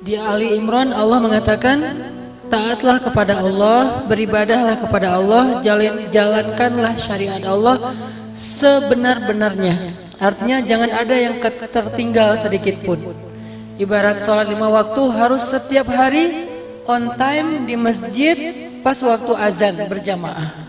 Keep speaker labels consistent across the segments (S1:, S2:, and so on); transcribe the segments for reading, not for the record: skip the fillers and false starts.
S1: Di Ali Imran Allah mengatakan, taatlah kepada Allah, beribadahlah kepada Allah, jalankanlah syariat Allah sebenar-benarnya. Artinya jangan ada yang tertinggal sedikit pun. Ibarat sholat 5 waktu harus setiap hari on time di masjid pas waktu azan berjamaah.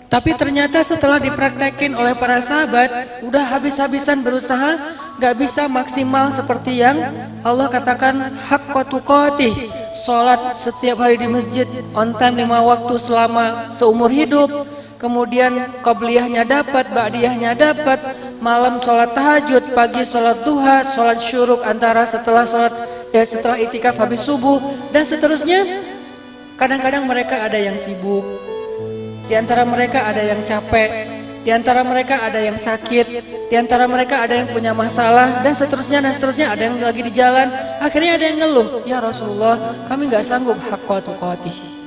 S1: Tapi ternyata setelah dipraktekin oleh para sahabat, udah habis-habisan berusaha, gak bisa maksimal seperti yang Allah katakan haqqa tuqatih. Sholat setiap hari di masjid on time 5 waktu selama seumur hidup. Kemudian qobliyahnya dapat, ba'diyahnya dapat, malam sholat tahajud, pagi sholat duha, sholat syuruk antara setelah itikaf habis subuh, dan seterusnya. Kadang-kadang mereka ada yang sibuk, di antara mereka ada yang capek, di antara mereka ada yang sakit, di antara mereka ada yang punya masalah, dan seterusnya, ada yang lagi di jalan. Akhirnya ada yang ngeluh, ya Rasulullah, kami gak sanggup haqqa tuqatih.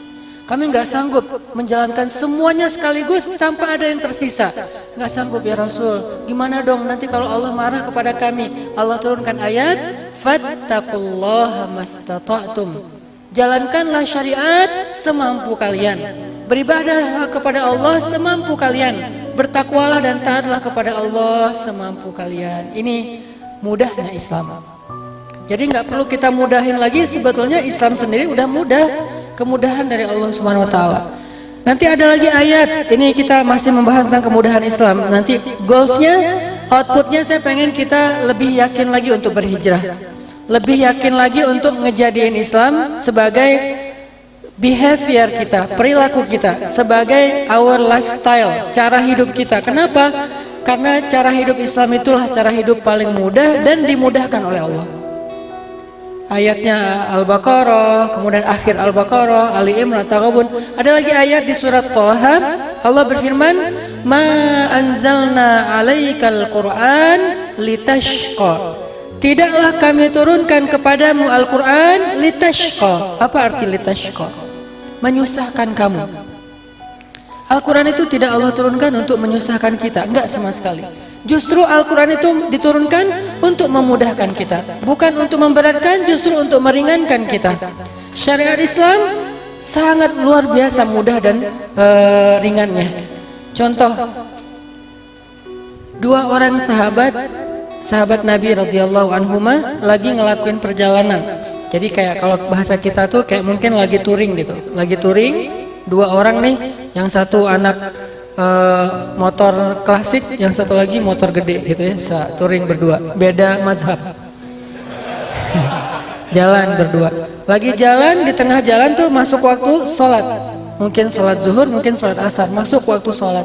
S1: Kami gak sanggup menjalankan semuanya sekaligus tanpa ada yang tersisa. Gak sanggup ya Rasul, gimana dong nanti kalau Allah marah kepada kami? Allah turunkan ayat, fattaqullaha mastata'tum. Jalankanlah syariat semampu kalian. Beribadahlah kepada Allah semampu kalian. Bertakwalah dan taatlah kepada Allah semampu kalian. Ini mudahnya Islam. Jadi nggak perlu kita mudahin lagi, sebetulnya Islam sendiri udah mudah. Kemudahan dari Allah Subhanahu wa taala. Nanti ada lagi ayat. Ini kita masih membahas tentang kemudahan Islam. Nanti goalsnya, outputnya saya pengen kita lebih yakin lagi untuk berhijrah. Lebih yakin lagi untuk ngejadiin Islam sebagai behavior kita, perilaku kita, sebagai our lifestyle, cara hidup kita. Kenapa? Karena cara hidup Islam itulah cara hidup paling mudah dan dimudahkan oleh Allah. Ayatnya Al-Baqarah, kemudian akhir Al-Baqarah, Ali Imran, Taghabun. Ada lagi ayat di surat Thaha, Allah berfirman, "Ma anzalna 'alaikal Qur'an litashqa." Tidaklah kami turunkan kepadamu Al-Quran litashqa. Apa arti litashqa? Menyusahkan kamu. Al-Quran itu tidak Allah turunkan untuk menyusahkan kita, enggak sama sekali. Justru Al-Quran itu diturunkan untuk memudahkan kita, bukan untuk memberatkan, justru untuk meringankan kita. Syariat Islam sangat luar biasa mudah dan ringannya. Contoh, 2 orang sahabat Nabi radhiyallahu anhuma lagi ngelakuin perjalanan. Jadi kayak kalau bahasa kita tuh kayak mungkin lagi touring gitu. Lagi touring, 2 orang nih, yang satu anak motor klasik, yang satu lagi motor gede gitu ya, touring berdua, beda mazhab. Jalan berdua. Lagi jalan, di tengah jalan tuh masuk waktu sholat. Mungkin sholat zuhur, mungkin sholat asar, masuk waktu sholat.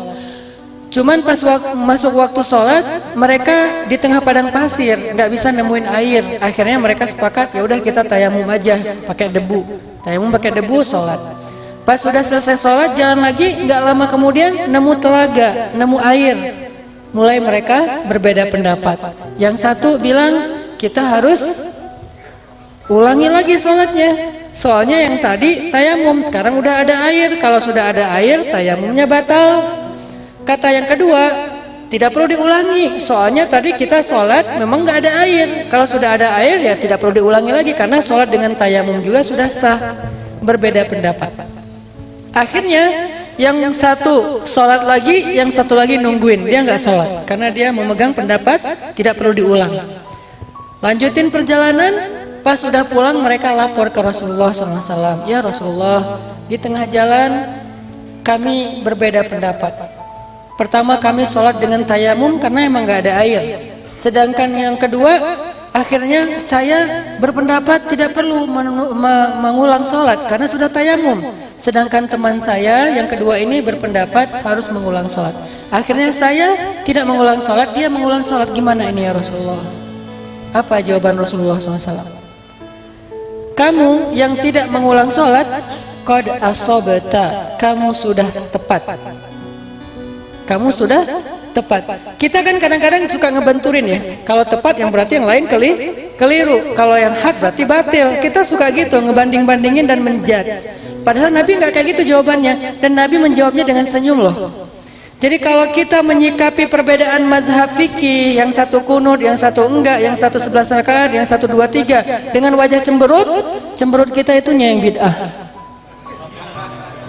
S1: Cuman pas masuk waktu sholat, mereka di tengah padang pasir, nggak bisa nemuin air. Akhirnya mereka sepakat, ya udah kita tayamum aja, pakai debu. Tayamum pakai debu, sholat. Pas sudah selesai sholat, jalan lagi, nggak lama kemudian nemu telaga, nemu air. Mulai mereka berbeda pendapat. Yang satu bilang, kita harus ulangi lagi sholatnya. Soalnya yang tadi tayamum, sekarang udah ada air. Kalau sudah ada air, tayamumnya batal. Kata yang kedua, tidak perlu diulangi, soalnya tadi kita sholat memang nggak ada air. Kalau sudah ada air ya tidak perlu diulangi lagi, karena sholat dengan tayamum juga sudah sah. Berbeda pendapat. Akhirnya yang satu sholat lagi, yang satu lagi nungguin, dia nggak sholat karena dia memegang pendapat tidak perlu diulang. Lanjutin perjalanan, pas sudah pulang mereka lapor ke Rasulullah SAW. Ya Rasulullah, di tengah jalan kami berbeda pendapat. Pertama kami sholat dengan tayamum karena emang gak ada air. Sedangkan yang kedua, akhirnya saya berpendapat tidak perlu mengulang sholat karena sudah tayamum. Sedangkan teman saya yang kedua ini berpendapat harus mengulang sholat. Akhirnya saya tidak mengulang sholat, dia mengulang sholat. Gimana ini ya Rasulullah? Apa jawaban Rasulullah SAW? Kamu yang tidak mengulang sholat, qad asobata, kamu sudah tepat. Kamu sudah tepat. Kita kan kadang-kadang suka ngebenturin ya. Kalau tepat yang berarti yang lain keliru. Kalau yang hak berarti batil. Kita suka gitu ngebanding-bandingin dan menjudge. Padahal Nabi nggak kayak gitu jawabannya. Dan Nabi menjawabnya dengan senyum loh. Jadi kalau kita menyikapi perbedaan mazhab fikih, yang satu kunut, yang satu enggak, yang satu 11 rakaat, yang satu 2, 3 dengan wajah cemberut kita itu yang bid'ah.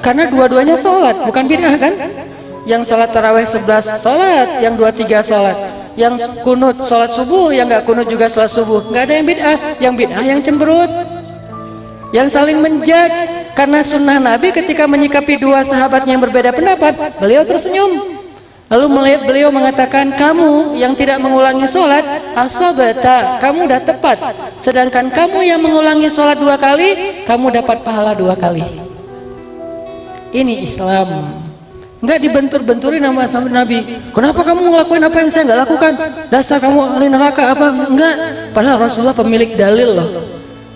S1: Karena dua-duanya sholat, bukan bid'ah kan? Yang sholat tarawih 11 sholat, yang 2, 3 sholat, yang kunut sholat subuh, yang enggak kunut juga sholat subuh. Enggak ada yang bid'ah, yang bid'ah yang cemberut, yang saling menjudge. Karena sunnah Nabi ketika menyikapi dua sahabatnya yang berbeda pendapat, beliau tersenyum. Lalu beliau mengatakan, kamu yang tidak mengulangi sholat, asobata, kamu udah tepat. Sedangkan kamu yang mengulangi sholat 2 kali, kamu dapat pahala 2 kali. Ini Islam. Enggak dibentur-benturin sama Nabi. Kenapa kamu ngelakuin apa yang saya enggak lakukan? Dasar kamu ahli neraka apa? Enggak. Padahal Rasulullah pemilik dalil loh.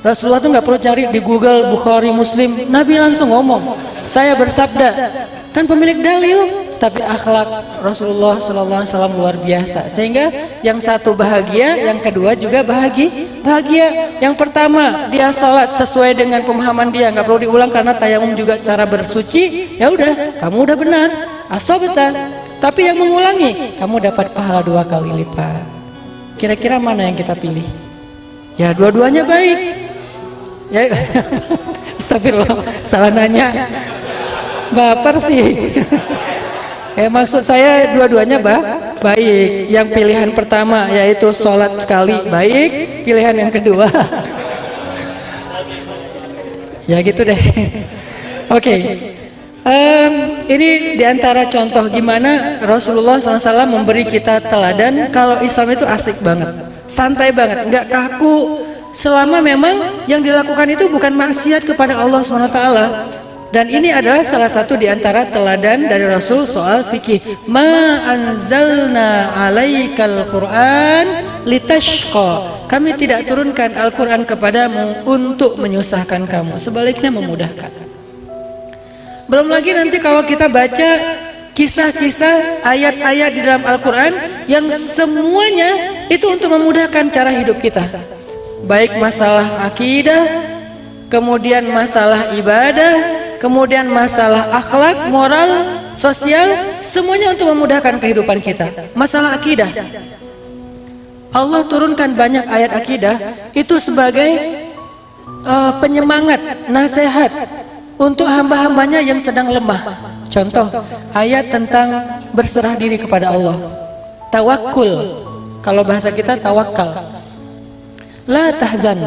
S1: Rasulullah tuh nggak perlu cari di Google Bukhari Muslim, Nabi langsung ngomong, saya bersabda, kan pemilik dalil. Tapi akhlak Rasulullah SAW luar biasa, sehingga yang satu bahagia, yang kedua juga bahagia. Yang pertama dia sholat sesuai dengan pemahaman dia, nggak perlu diulang karena tayamum juga cara bersuci. Ya udah, kamu udah benar, asobeta. Tapi yang mengulangi, kamu dapat pahala 2 kali lipat. Kira-kira mana yang kita pilih? Ya dua-duanya baik. Ya, astagfirullah, salah nanya. Baper sih. Maksud saya dua-duanya baik. Yang pilihan pertama yaitu sholat sekali baik. Pilihan yang kedua, ya gitu deh. Oke. Ini diantara contoh gimana Rasulullah SAW memberi kita teladan. Kalau Islam itu asik banget, santai banget, nggak kaku. Selama memang yang dilakukan itu bukan maksiat kepada Allah SWT. Dan ini adalah salah satu diantara teladan dari Rasul soal fikih. Ma anzalna alaikal Quran litashqa. Kami tidak turunkan Al-Quran kepadamu untuk menyusahkan kamu, sebaliknya memudahkan. Belum lagi nanti kalau kita baca kisah-kisah ayat-ayat di dalam Al-Quran yang semuanya itu untuk memudahkan cara hidup kita. Baik masalah akidah, kemudian masalah ibadah, kemudian masalah akhlak, moral, sosial, semuanya untuk memudahkan kehidupan kita. Masalah akidah, Allah turunkan banyak ayat akidah itu sebagai penyemangat, nasihat untuk hamba-hambanya yang sedang lemah. Contoh, ayat tentang berserah diri kepada Allah, tawakul. Kalau bahasa kita tawakal. La tahzan,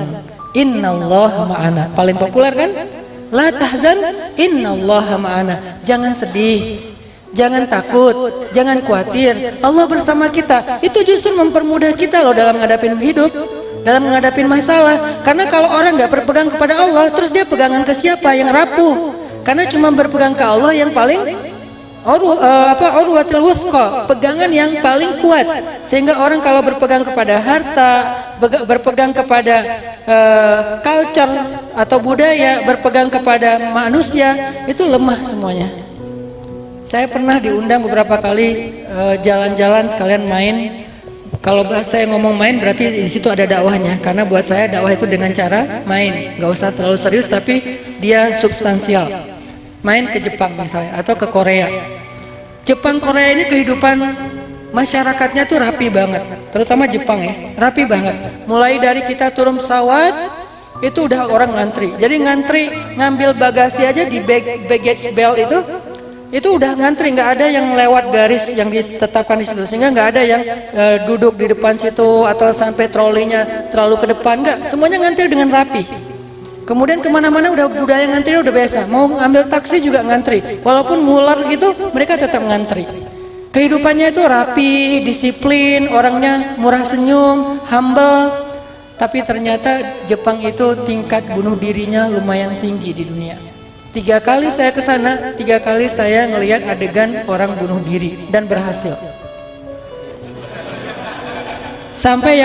S1: innallaha ma'ana. Paling populer kan? La tahzan, innallaha ma'ana. Jangan sedih, jangan takut, jangan khawatir, Allah bersama kita. Itu justru mempermudah kita loh dalam menghadapi hidup, dalam menghadapi masalah. Karena kalau orang nggak berpegang kepada Allah, terus dia pegangan ke siapa? Yang rapuh. Karena cuma berpegang ke Allah yang paling urwatul wuthqa, pegangan yang paling kuat. Sehingga orang kalau berpegang kepada harta, berpegang kepada culture atau budaya, berpegang kepada manusia, itu lemah semuanya. Saya pernah diundang beberapa kali jalan-jalan sekalian main. Kalau saya ngomong main berarti di situ ada dakwahnya. Karena buat saya dakwah itu dengan cara main, nggak usah terlalu serius tapi dia substansial. Main ke Jepang misalnya atau ke Korea. Jepang Korea ini kehidupan masyarakatnya tuh rapi banget, terutama Jepang ya, rapi banget. Mulai dari kita turun pesawat itu udah orang ngantri. Jadi ngantri ngambil bagasi aja di baggage belt itu udah ngantri, nggak ada yang lewat garis yang ditetapkan di situ. Sehingga nggak ada yang duduk di depan situ atau sampai trolinya terlalu ke depan, nggak. Semuanya ngantri dengan rapi. Kemudian kemana-mana udah budaya ngantri udah biasa. Mau ngambil taksi juga ngantri. Walaupun ngular gitu, mereka tetap ngantri. Kehidupannya itu rapi, disiplin, orangnya murah senyum, humble. Tapi ternyata Jepang itu tingkat bunuh dirinya lumayan tinggi di dunia. 3 kali saya ke sana, 3 kali saya ngelihat adegan orang bunuh diri dan berhasil. Sampai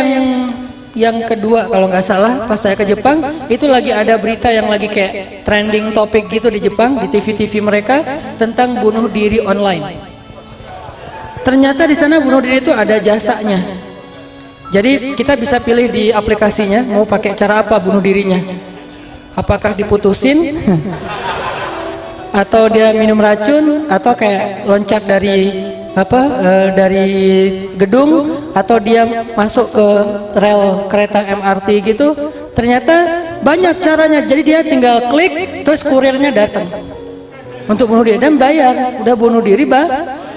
S1: yang kedua kalau nggak salah pas saya ke Jepang itu lagi ada berita yang lagi kayak trending topik gitu di Jepang, di TV-TV mereka tentang bunuh diri online. Ternyata di sana bunuh diri itu ada jasanya. Jadi kita bisa pilih di aplikasinya mau pakai cara apa bunuh dirinya. Apakah diputusin atau dia minum racun, atau kayak loncat dari dari gedung, atau dia masuk ke rel kereta MRT gitu. Ternyata banyak caranya. Jadi dia tinggal klik, terus kurirnya datang untuk bunuh diri dan bayar. Udah bunuh diri,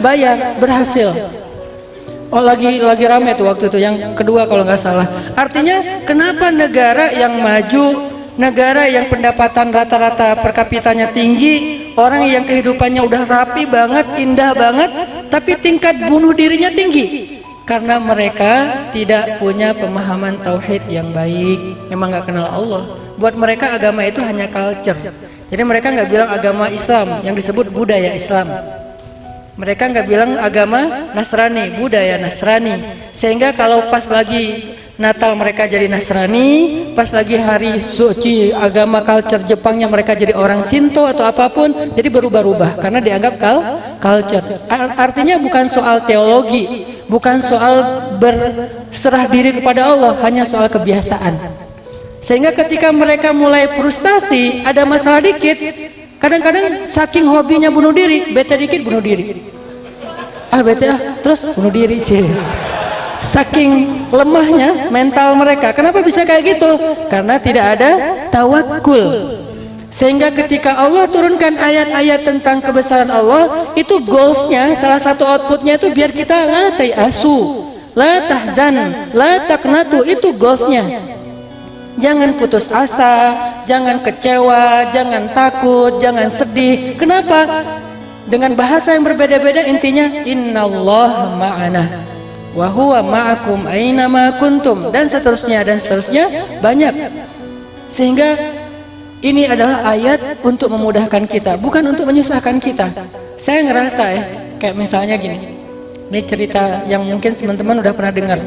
S1: bayar, berhasil. Oh, lagi rame tuh waktu itu yang kedua kalau nggak salah. Artinya kenapa negara yang maju, negara yang pendapatan rata-rata per kapitanya tinggi, orang yang kehidupannya udah rapi banget, indah banget, tapi tingkat bunuh dirinya tinggi karena mereka tidak punya pemahaman tauhid yang baik. Memang nggak kenal Allah. Buat mereka agama itu hanya culture. Jadi mereka nggak bilang agama Islam, yang disebut budaya Islam. Mereka nggak bilang agama Nasrani, budaya Nasrani. Sehingga kalau pas lagi Natal mereka jadi Nasrani, pas lagi hari suci agama culture Jepangnya mereka jadi orang Shinto atau apapun, jadi berubah-ubah karena dianggap culture. Artinya bukan soal teologi, bukan soal berserah diri kepada Allah, hanya soal kebiasaan. Sehingga ketika mereka mulai frustasi, ada masalah dikit, kadang-kadang saking hobinya bunuh diri, bete dikit bunuh diri. Bete terus bunuh diri sih. Saking lemahnya mental mereka. Kenapa bisa kayak gitu? Karena tidak ada tawakul. Sehingga ketika Allah turunkan ayat-ayat tentang kebesaran Allah, itu goalsnya, salah satu outputnya itu biar kita la tayasu, la tahzan, la taqnatu, itu goalsnya. Jangan putus asa, jangan kecewa, jangan takut, jangan sedih. Kenapa? Dengan bahasa yang berbeda-beda, intinya innallaha ma'ana wa huwa ma'akum aina ma kuntum, dan seterusnya banyak. Sehingga ini adalah ayat untuk memudahkan kita, bukan untuk menyusahkan kita. Saya ngerasa kayak misalnya gini. Ini cerita yang mungkin teman-teman udah pernah dengar.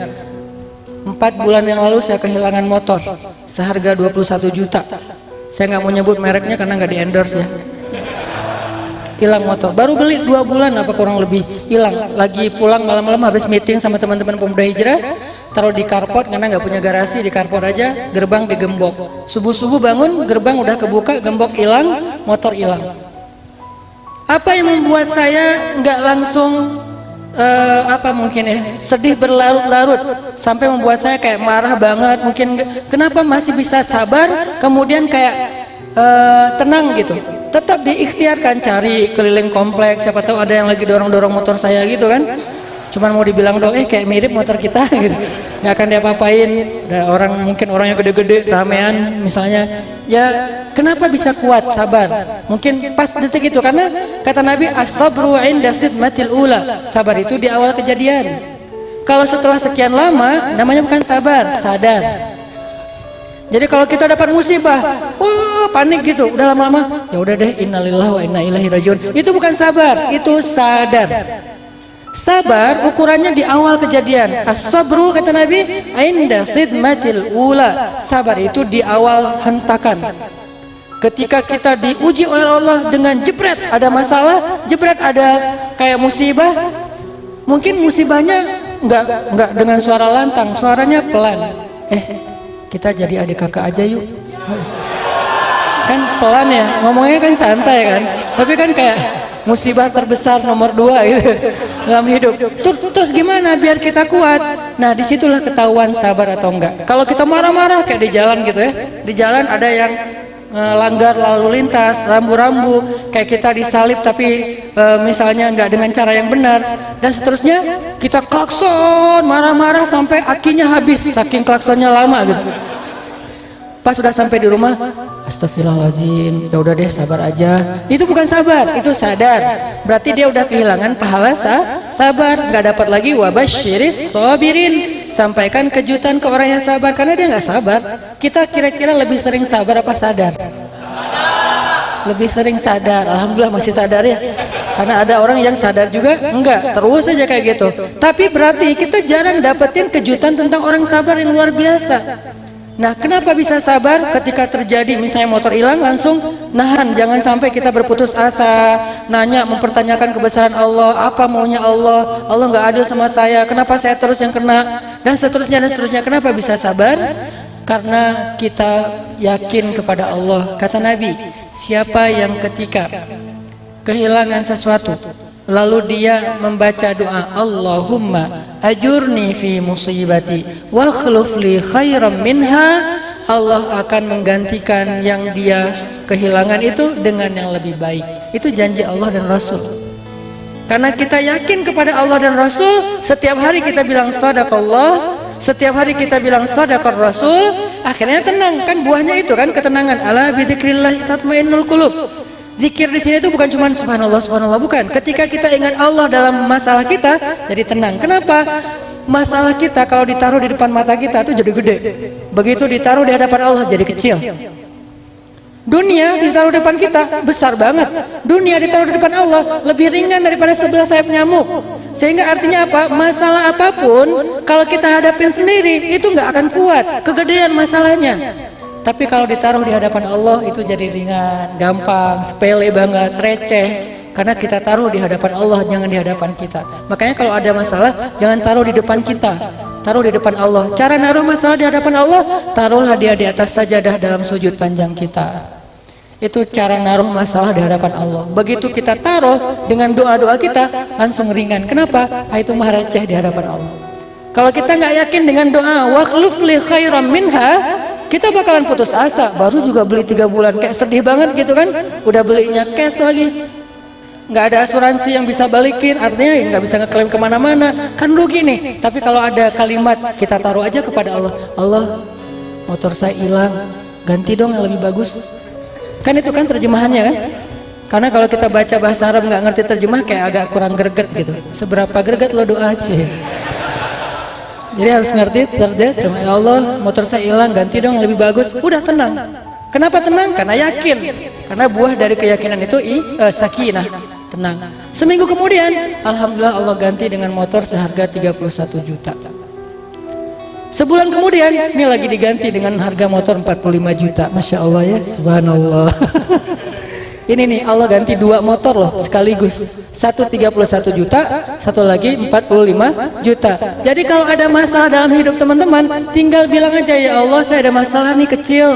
S1: 4 bulan yang lalu saya kehilangan motor seharga 21 juta. Saya nggak mau nyebut mereknya karena nggak di-endorse ya. Hilang motor, baru beli 2 bulan apa kurang lebih hilang. Lagi pulang malam-malam habis meeting sama teman-teman pemuda hijrah, taruh di carport karena nggak punya garasi, di carport aja, gerbang digembok. Subuh-subuh bangun, gerbang udah kebuka, gembok hilang, motor hilang. Apa yang membuat saya nggak langsung mungkin sedih berlarut-larut sampai membuat saya kayak marah banget, mungkin kenapa masih bisa sabar, kemudian kayak tenang gitu. Tetap diikhtiarkan, cari keliling kompleks, siapa tahu ada yang lagi dorong-dorong motor saya gitu kan. Cuman mau dibilang dong, kayak mirip motor kita gitu. Nggak akan diapa-apain. Ada orang, mungkin orangnya gede-gede, ramean misalnya. Ya, kenapa bisa kuat, sabar? Mungkin pas detik itu, karena kata Nabi, as-sabru 'inda sidmatil ula. Sabar itu di awal kejadian. Kalau setelah sekian lama, namanya bukan sabar, sadar. Jadi kalau kita dapat musibah, wah panik gitu, udah lama-lama, ya udah deh, innalillahi wa inna ilaihi rajiun. Itu bukan sabar, itu sadar. Sabar ukurannya di awal kejadian. As-sabru kata Nabi, inda sidmatil ula. Sabar itu di awal hentakan. Ketika kita diuji oleh Allah dengan jebret ada masalah, jebret ada kayak musibah, mungkin musibahnya enggak dengan suara lantang, suaranya pelan. Kita jadi adik kakak aja yuk. Kan pelan ya, ngomongnya kan santai kan. Tapi kan kayak musibah terbesar nomor 2 gitu dalam hidup. Terus gimana biar kita kuat? Nah, disitulah ketahuan sabar atau enggak. Kalau kita marah-marah kayak di jalan gitu ya. Di jalan ada yang langgar lalu lintas, rambu-rambu, kayak kita disalib tapi misalnya enggak dengan cara yang benar, dan seterusnya, kita klakson marah-marah sampai akinya habis saking klaksonnya lama gitu. Pas sudah sampai di rumah, astagfirullahaladzim, ya udah deh sabar aja. Itu bukan sabar, itu sadar. Berarti dia udah kehilangan pahala sabar, nggak dapat lagi wabasyiris sabirin. Sampaikan kejutan ke orang yang sabar, karena dia nggak sabar. Kita kira-kira lebih sering sabar apa sadar? Lebih sering sadar. Alhamdulillah masih sadar ya. Karena ada orang yang sadar juga enggak, terus aja kayak gitu. Tapi berarti kita jarang dapetin kejutan tentang orang sabar yang luar biasa. Nah, kenapa bisa sabar ketika terjadi misalnya motor hilang, langsung nahan, jangan sampai kita berputus asa, nanya, mempertanyakan kebesaran Allah, apa maunya Allah, Allah nggak adil sama saya, kenapa saya terus yang kena, dan seterusnya dan seterusnya. Kenapa bisa sabar? Karena kita yakin kepada Allah. Kata Nabi, siapa yang ketika kehilangan sesuatu, lalu dia membaca doa, Allahumma ajurni fi musibati wa akhluf li khairam minha, Allah akan menggantikan yang dia kehilangan itu dengan yang lebih baik. Itu janji Allah dan Rasul. Karena kita yakin kepada Allah dan Rasul, setiap hari kita bilang sadaqallah, setiap hari kita bilang sadaqar Rasul, akhirnya tenang. Kan buahnya itu kan ketenangan. Ala bidzikrillah tatmainnul qulub. Zikir di sini itu bukan cuma subhanallah subhanallah, bukan. Ketika kita ingat Allah dalam masalah kita, jadi tenang. Kenapa? Masalah kita kalau ditaruh di depan mata kita itu jadi gede. Begitu ditaruh di hadapan Allah jadi kecil. Dunia ditaruh di depan kita besar banget. Dunia ditaruh di depan Allah lebih ringan daripada 11 sayap nyamuk. Sehingga artinya apa? Masalah apapun kalau kita hadapin sendiri itu nggak akan kuat, kegedean masalahnya. Tapi kalau ditaruh di hadapan Allah itu jadi ringan, gampang, sepele banget, receh. Karena kita taruh di hadapan Allah, jangan di hadapan kita. Makanya kalau ada masalah, jangan taruh di depan kita, taruh di depan Allah. Cara naruh masalah di hadapan Allah, taruhlah dia di atas sajadah dalam sujud panjang kita. Itu cara naruh masalah di hadapan Allah. Begitu kita taruh dengan doa-doa kita, langsung ringan. Kenapa? Itu mah receh di hadapan Allah. Kalau kita nggak yakin dengan doa, wakhluf li khairam minha, kita bakalan putus asa. Baru juga beli 3 bulan, kayak sedih banget gitu kan. Udah belinya cash lagi, nggak ada asuransi yang bisa balikin, artinya nggak bisa ngeklaim kemana-mana, kan rugi nih. Tapi kalau ada kalimat kita taruh aja kepada Allah, Allah motor saya hilang, ganti dong yang lebih bagus. Kan itu kan terjemahannya kan. Karena kalau kita baca bahasa Arab nggak ngerti terjemah kayak agak kurang greget gitu. Seberapa greget lo doa aja. Jadi harus ngerti terima ya Allah motor saya hilang, ganti dong yang lebih bagus. Udah tenang. Kenapa tenang? Karena yakin. Karena buah dari keyakinan itu sakinah, tenang. Seminggu kemudian, alhamdulillah Allah ganti dengan motor seharga 31 juta. Sebulan kemudian, ini lagi diganti dengan harga motor 45 juta. Masya Allah ya, subhanallah. Ini nih Allah ganti 2 motor loh sekaligus. Satu 31 juta, satu lagi 45 juta. Jadi kalau ada masalah dalam hidup teman-teman, tinggal bilang aja, ya Allah saya ada masalah nih kecil.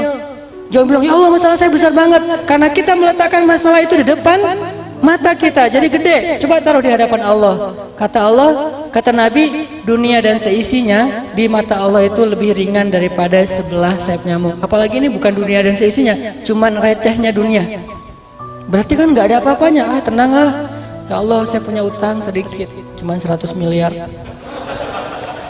S1: Jangan bilang, ya Allah masalah saya besar banget. Karena kita meletakkan masalah itu di depan mata kita, jadi gede. Coba taruh di hadapan Allah. Kata Allah, kata Nabi, dunia dan seisinya di mata Allah itu lebih ringan daripada 11 sayap nyamuk. Apalagi ini bukan dunia dan seisinya, cuman recehnya dunia. Berarti kan nggak ada apa-apanya. Tenanglah, ya Allah saya punya utang sedikit, cuman 100 miliar.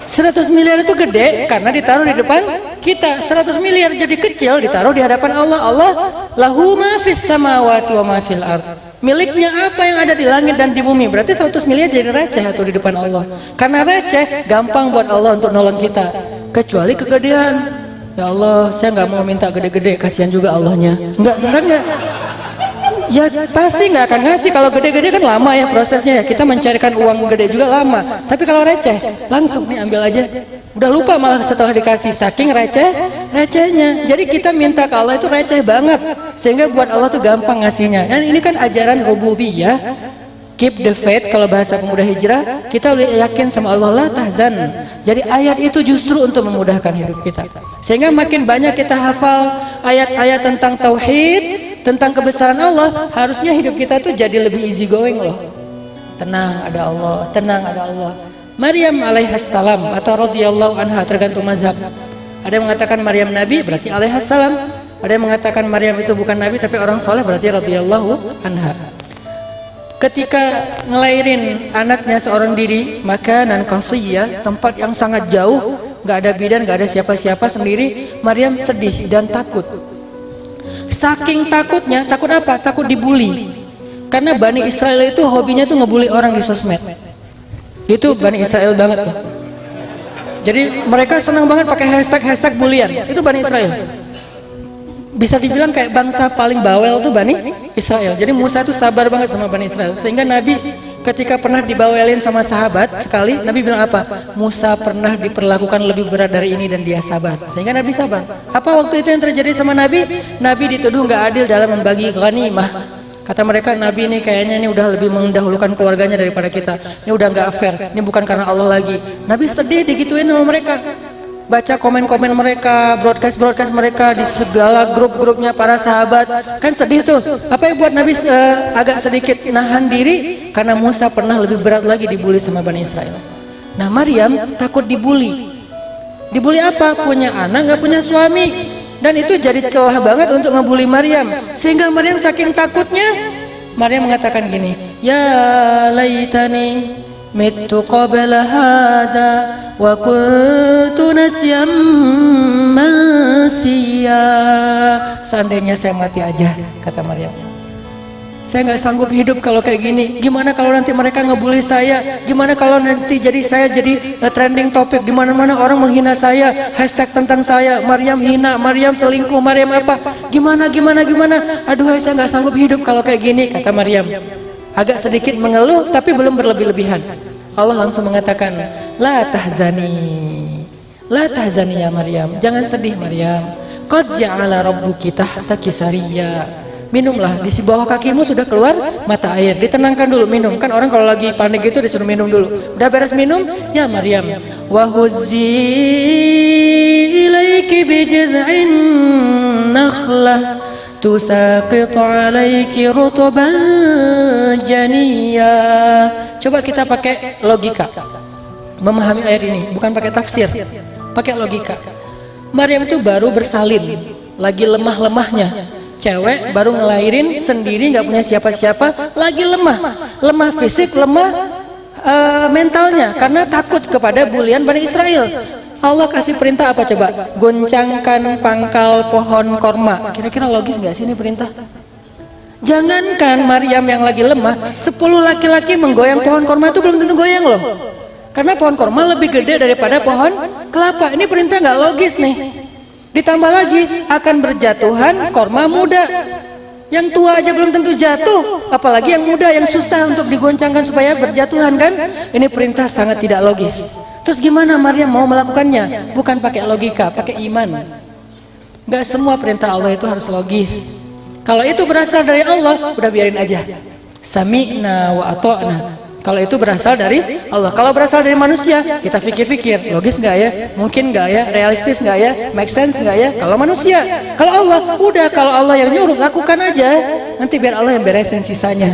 S1: 100 miliar itu gede karena ditaruh di depan kita. 100 miliar jadi kecil ditaruh di hadapan Allah. Allah lahu ma fis samawati wa ma fil ard. Miliknya apa yang ada di langit dan di bumi. Berarti 100 miliar jadi receh atau di depan Allah. Karena receh gampang buat Allah untuk nolong kita. Kecuali kegedean. Ya Allah saya nggak mau minta gede-gede, kasihan juga Allahnya. Enggak. Ya pasti nggak akan ngasih. Kalau gede-gede kan lama ya prosesnya ya. Kita mencarikan uang gede juga lama. Tapi kalau receh langsung nih ambil aja. Udah lupa malah setelah dikasih, saking recehnya. Jadi kita minta ke Allah itu receh banget, sehingga buat Allah tuh gampang ngasihnya. Dan ini kan ajaran rububiyah, keep the faith. Kalau bahasa pemuda hijrah, kita yakin sama Allah, la tahzan. Jadi ayat itu justru untuk memudahkan hidup kita, sehingga makin banyak kita hafal ayat-ayat tentang tauhid, tentang kebesaran Allah. Harusnya hidup kita tuh jadi lebih easy going loh. Tenang ada Allah, tenang ada Allah. Maryam alaihassalam atau radhiyallahu anha, tergantung mazhab. Ada yang mengatakan Maryam nabi berarti alaihassalam. Ada yang mengatakan Maryam itu bukan nabi tapi orang soleh berarti radhiyallahu anha. Ketika ngelahirin anaknya seorang diri, makanan qasiyah, tempat yang sangat jauh, nggak ada bidan, nggak ada siapa-siapa, sendiri, Maryam sedih dan takut. Saking takutnya, takut apa? Takut dibully. Karena Bani Israel itu hobinya tuh ngebully orang di sosmed. Itu Bani Israel banget tuh. Jadi mereka senang banget pakai hashtag bulian. Itu Bani Israel. Bisa dibilang kayak bangsa paling bawel tuh Bani Israel. Jadi Musa tuh sabar banget sama Bani Israel. Sehingga Nabi ketika pernah dibawelin sama sahabat sekali, Nabi bilang apa? Musa pernah diperlakukan lebih berat dari ini dan dia sabar. Sehingga Nabi sabar. Apa waktu itu yang terjadi sama Nabi? Nabi dituduh nggak adil dalam membagi ghanimah. Kata mereka, Nabi ini kayaknya ini udah lebih mendahulukan keluarganya daripada kita. Ini udah nggak fair. Ini bukan karena Allah lagi. Nabi sedih digituin sama mereka. baca komen-komen mereka, broadcast mereka di segala grup-grupnya para sahabat. Kan sedih tuh. Apa yang buat Nabi agak sedikit nahan diri? Karena Musa pernah lebih berat lagi dibully sama Bani Israel. Nah, Maryam takut dibully. Dibully apa? Punya anak nggak punya suami. Dan itu jadi celah banget untuk ngebully Maryam. Sehingga Maryam saking takutnya, Maryam mengatakan gini, ya laitani mittu qabla hadha wa kuntu nasyam mansiya. Seandainya saya mati aja, kata Maryam. Saya nggak sanggup hidup kalau kayak gini. Gimana kalau nanti mereka ngebully saya? Gimana kalau nanti saya jadi trending topik di mana-mana, orang menghina saya, hashtag tentang saya, Maryam hina, Maryam selingkuh, Maryam apa? Gimana? Aduh, saya nggak sanggup hidup kalau kayak gini, kata Maryam. Agak sedikit mengeluh tapi belum berlebih-lebihan. Allah langsung mengatakan, la tahzani ya Maryam, jangan sedih Maryam. Qad ja'ala rabbuki tahtaki sariyya. Minumlah, di bawah kakimu sudah keluar mata air. Ditenangkan dulu, minum. Kan orang kalau lagi panik itu disuruh minum dulu. Udah beres minum, ya Maryam. Wa huzzi ilaiki bijad'in nakhlah tusaqit 'alaiki rutban janiyya. Coba kita pakai logika memahami ayat ini, bukan pakai tafsir. Pakai logika. Maryam itu baru bersalin, lagi lemah-lemahnya. Cewek baru ngelahirin sendiri, nggak punya siapa-siapa, lagi lemah fisik, lemah mentalnya karena takut kepada bulian Bani Israel. Allah kasih perintah apa coba? Goncangkan pangkal pohon korma. Kira-kira logis nggak sih ini perintah? Jangankan Maryam yang lagi lemah, 10 laki-laki menggoyang pohon korma itu belum tentu goyang loh. Karena pohon korma lebih gede daripada pohon kelapa. Ini perintah nggak logis nih. Ditambah lagi akan berjatuhan korma muda. Yang tua aja belum tentu jatuh, apalagi yang muda yang susah untuk digoncangkan supaya berjatuhan kan? Ini perintah sangat tidak logis. Terus gimana Maryam mau melakukannya? Bukan pakai logika, pakai iman. Gak semua perintah Allah itu harus logis. Kalau itu berasal dari Allah, udah biarin aja. Sami'na wa ata'na. Kalau itu berasal dari Allah. Kalau berasal dari manusia, kita pikir-pikir, logis nggak ya? Mungkin nggak ya? Realistis nggak ya? Make sense nggak ya? Kalau manusia, kalau Allah, udah kalau Allah yang nyuruh, lakukan aja. Nanti biar Allah yang beresin sisanya.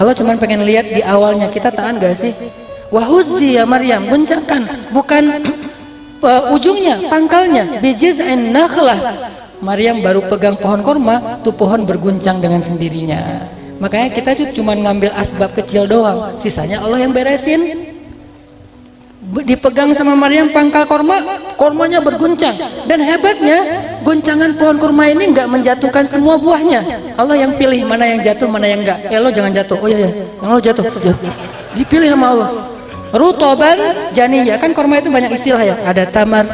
S1: Allah cuma pengen lihat di awalnya kita tahan nggak sih? Wahuzzi ya Maryam, goncangkan, bukan ujungnya, pangkalnya. Bijiz'in nakhlah. Maryam baru pegang pohon korma, tuh pohon berguncang dengan sendirinya. Makanya kita cuma ngambil asbab kecil doang, sisanya Allah yang beresin. Dipegang sama Maryam pangkal korma, kormanya berguncang. Dan hebatnya, goncangan pohon korma ini nggak menjatuhkan semua buahnya. Allah yang pilih mana yang jatuh, mana yang enggak. Ya lo jangan jatuh. Oh iya, yang lo jatuh. Dipilih sama Allah. Rutoban janiyya, kan korma itu banyak istilah ya. Ada tamar,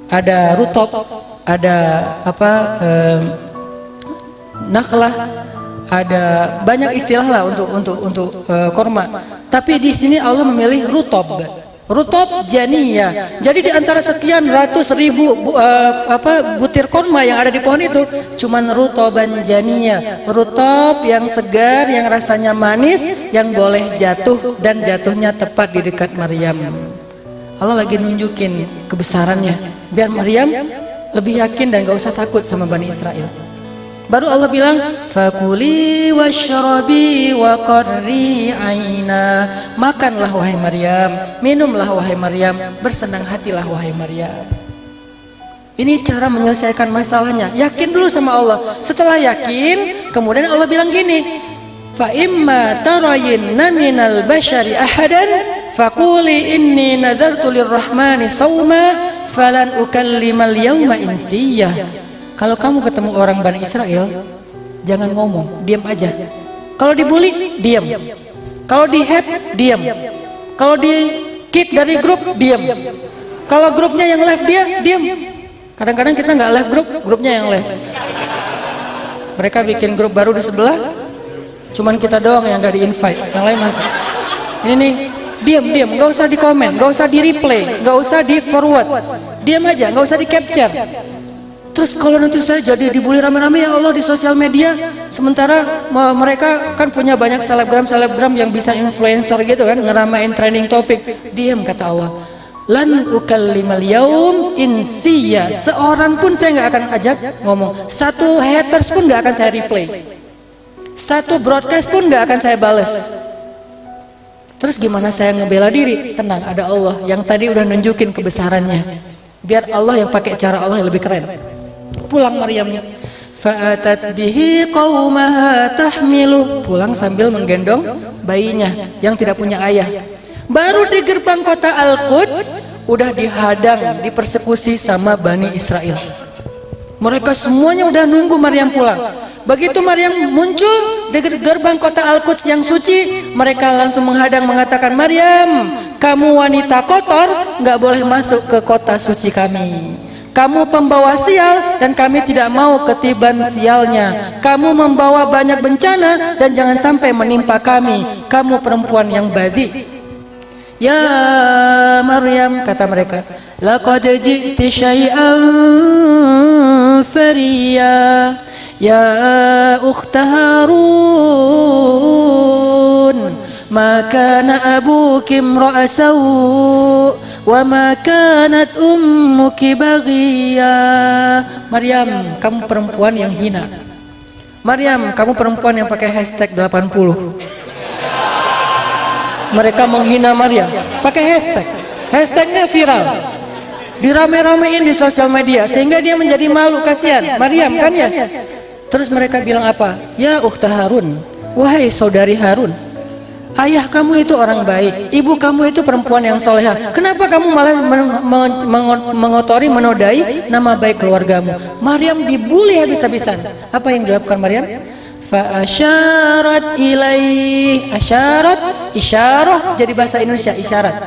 S1: ada rutob, ada nakhlah. Ada banyak istilah lah untuk korma. Tapi di sini Allah memilih rutob janiyah. Jadi di antara sekian ratus ribu butir korma yang ada di pohon itu, cuman rutoban janiyah, rutob yang segar, yang rasanya manis, yang boleh jatuh dan jatuhnya tepat di dekat Maryam. Allah lagi nunjukin kebesarannya biar Maryam lebih yakin dan gak usah takut sama Bani Israel. Baru Allah bilang, fakuli washrabi wa qarri aina. Makanlah wahai Maryam, minumlah wahai Maryam, bersenang hatilah wahai Maryam. Ini cara menyelesaikan masalahnya. Yakin dulu sama Allah. Setelah yakin, kemudian Allah bilang gini, fa imma tarayinna minal bashari ahadan faquli inni nadartu lirrahmani sawma falan ukallimal yawma insiyah. Kalau kamu ketemu orang Bani Israel, jangan ngomong, diam aja. Kalau dibully, diam. Kalau di hate, diam. Kalau di kick dari grup, diam. Kalau grupnya yang left dia, diam. Kadang-kadang kita nggak left grup, grupnya yang left. Mereka bikin grup baru di sebelah, cuman kita doang yang nggak di-invite, yang lain masuk. Ini nih, diam, nggak usah di komen, nggak usah di replay, nggak usah di forward, diam aja, nggak usah di capture. Terus kalau nanti saya jadi dibully rame-rame ya Allah di sosial media, sementara mereka kan punya banyak selebgram yang bisa influencer gitu kan, ngeramain trending topik. Diam kata Allah. lan ukallimal yaum insiya. Seorang pun saya nggak akan ajak ngomong. Satu haters pun nggak akan saya replay. Satu broadcast pun nggak akan saya balas. Terus gimana saya ngebela diri? Tenang, ada Allah yang tadi udah nunjukin kebesarannya. Biar Allah yang pakai cara Allah yang lebih keren. Pulang Maryamnya. Fa'atat bihi qaumaha tahmilu. Pulang sambil menggendong bayinya yang tidak punya ayah. Baru di gerbang kota Al-Quds udah dihadang, dipersekusi sama Bani Israel. Mereka semuanya udah nunggu Maryam pulang. Begitu Maryam muncul di gerbang kota Al-Quds yang suci, mereka langsung menghadang mengatakan, Maryam, kamu wanita kotor, nggak boleh masuk ke kota suci kami. Kamu pembawa sial dan kami tidak mau ketiban sialnya. Kamu membawa banyak bencana dan jangan sampai menimpa kami. Kamu perempuan yang badi. Ya Maryam, kata mereka, laqad ji'ti syai'an fariya ya ukhta Harun ma kana abuki imra'a saw' wa ma kanat ummuki baghiya. Maryam, kamu perempuan yang hina. Maryam, kamu perempuan yang pakai hashtag 80. Mereka menghina Maryam pakai hashtag. Hashtagnya viral, dirame-ramein di sosial media sehingga dia menjadi malu. Kasihan Maryam kan ya. Terus mereka bilang apa? Ya ukhta Harun, wahai saudari Harun, ayah kamu itu orang baik, ibu kamu itu perempuan yang soleha. Kenapa kamu malah mengotori, menodai nama baik keluargamu? Maryam dibully habis-habisan. Apa yang dilakukan Maryam? Fa asyarat ilaih. Asyarat, isyarah jadi bahasa Indonesia isyarat.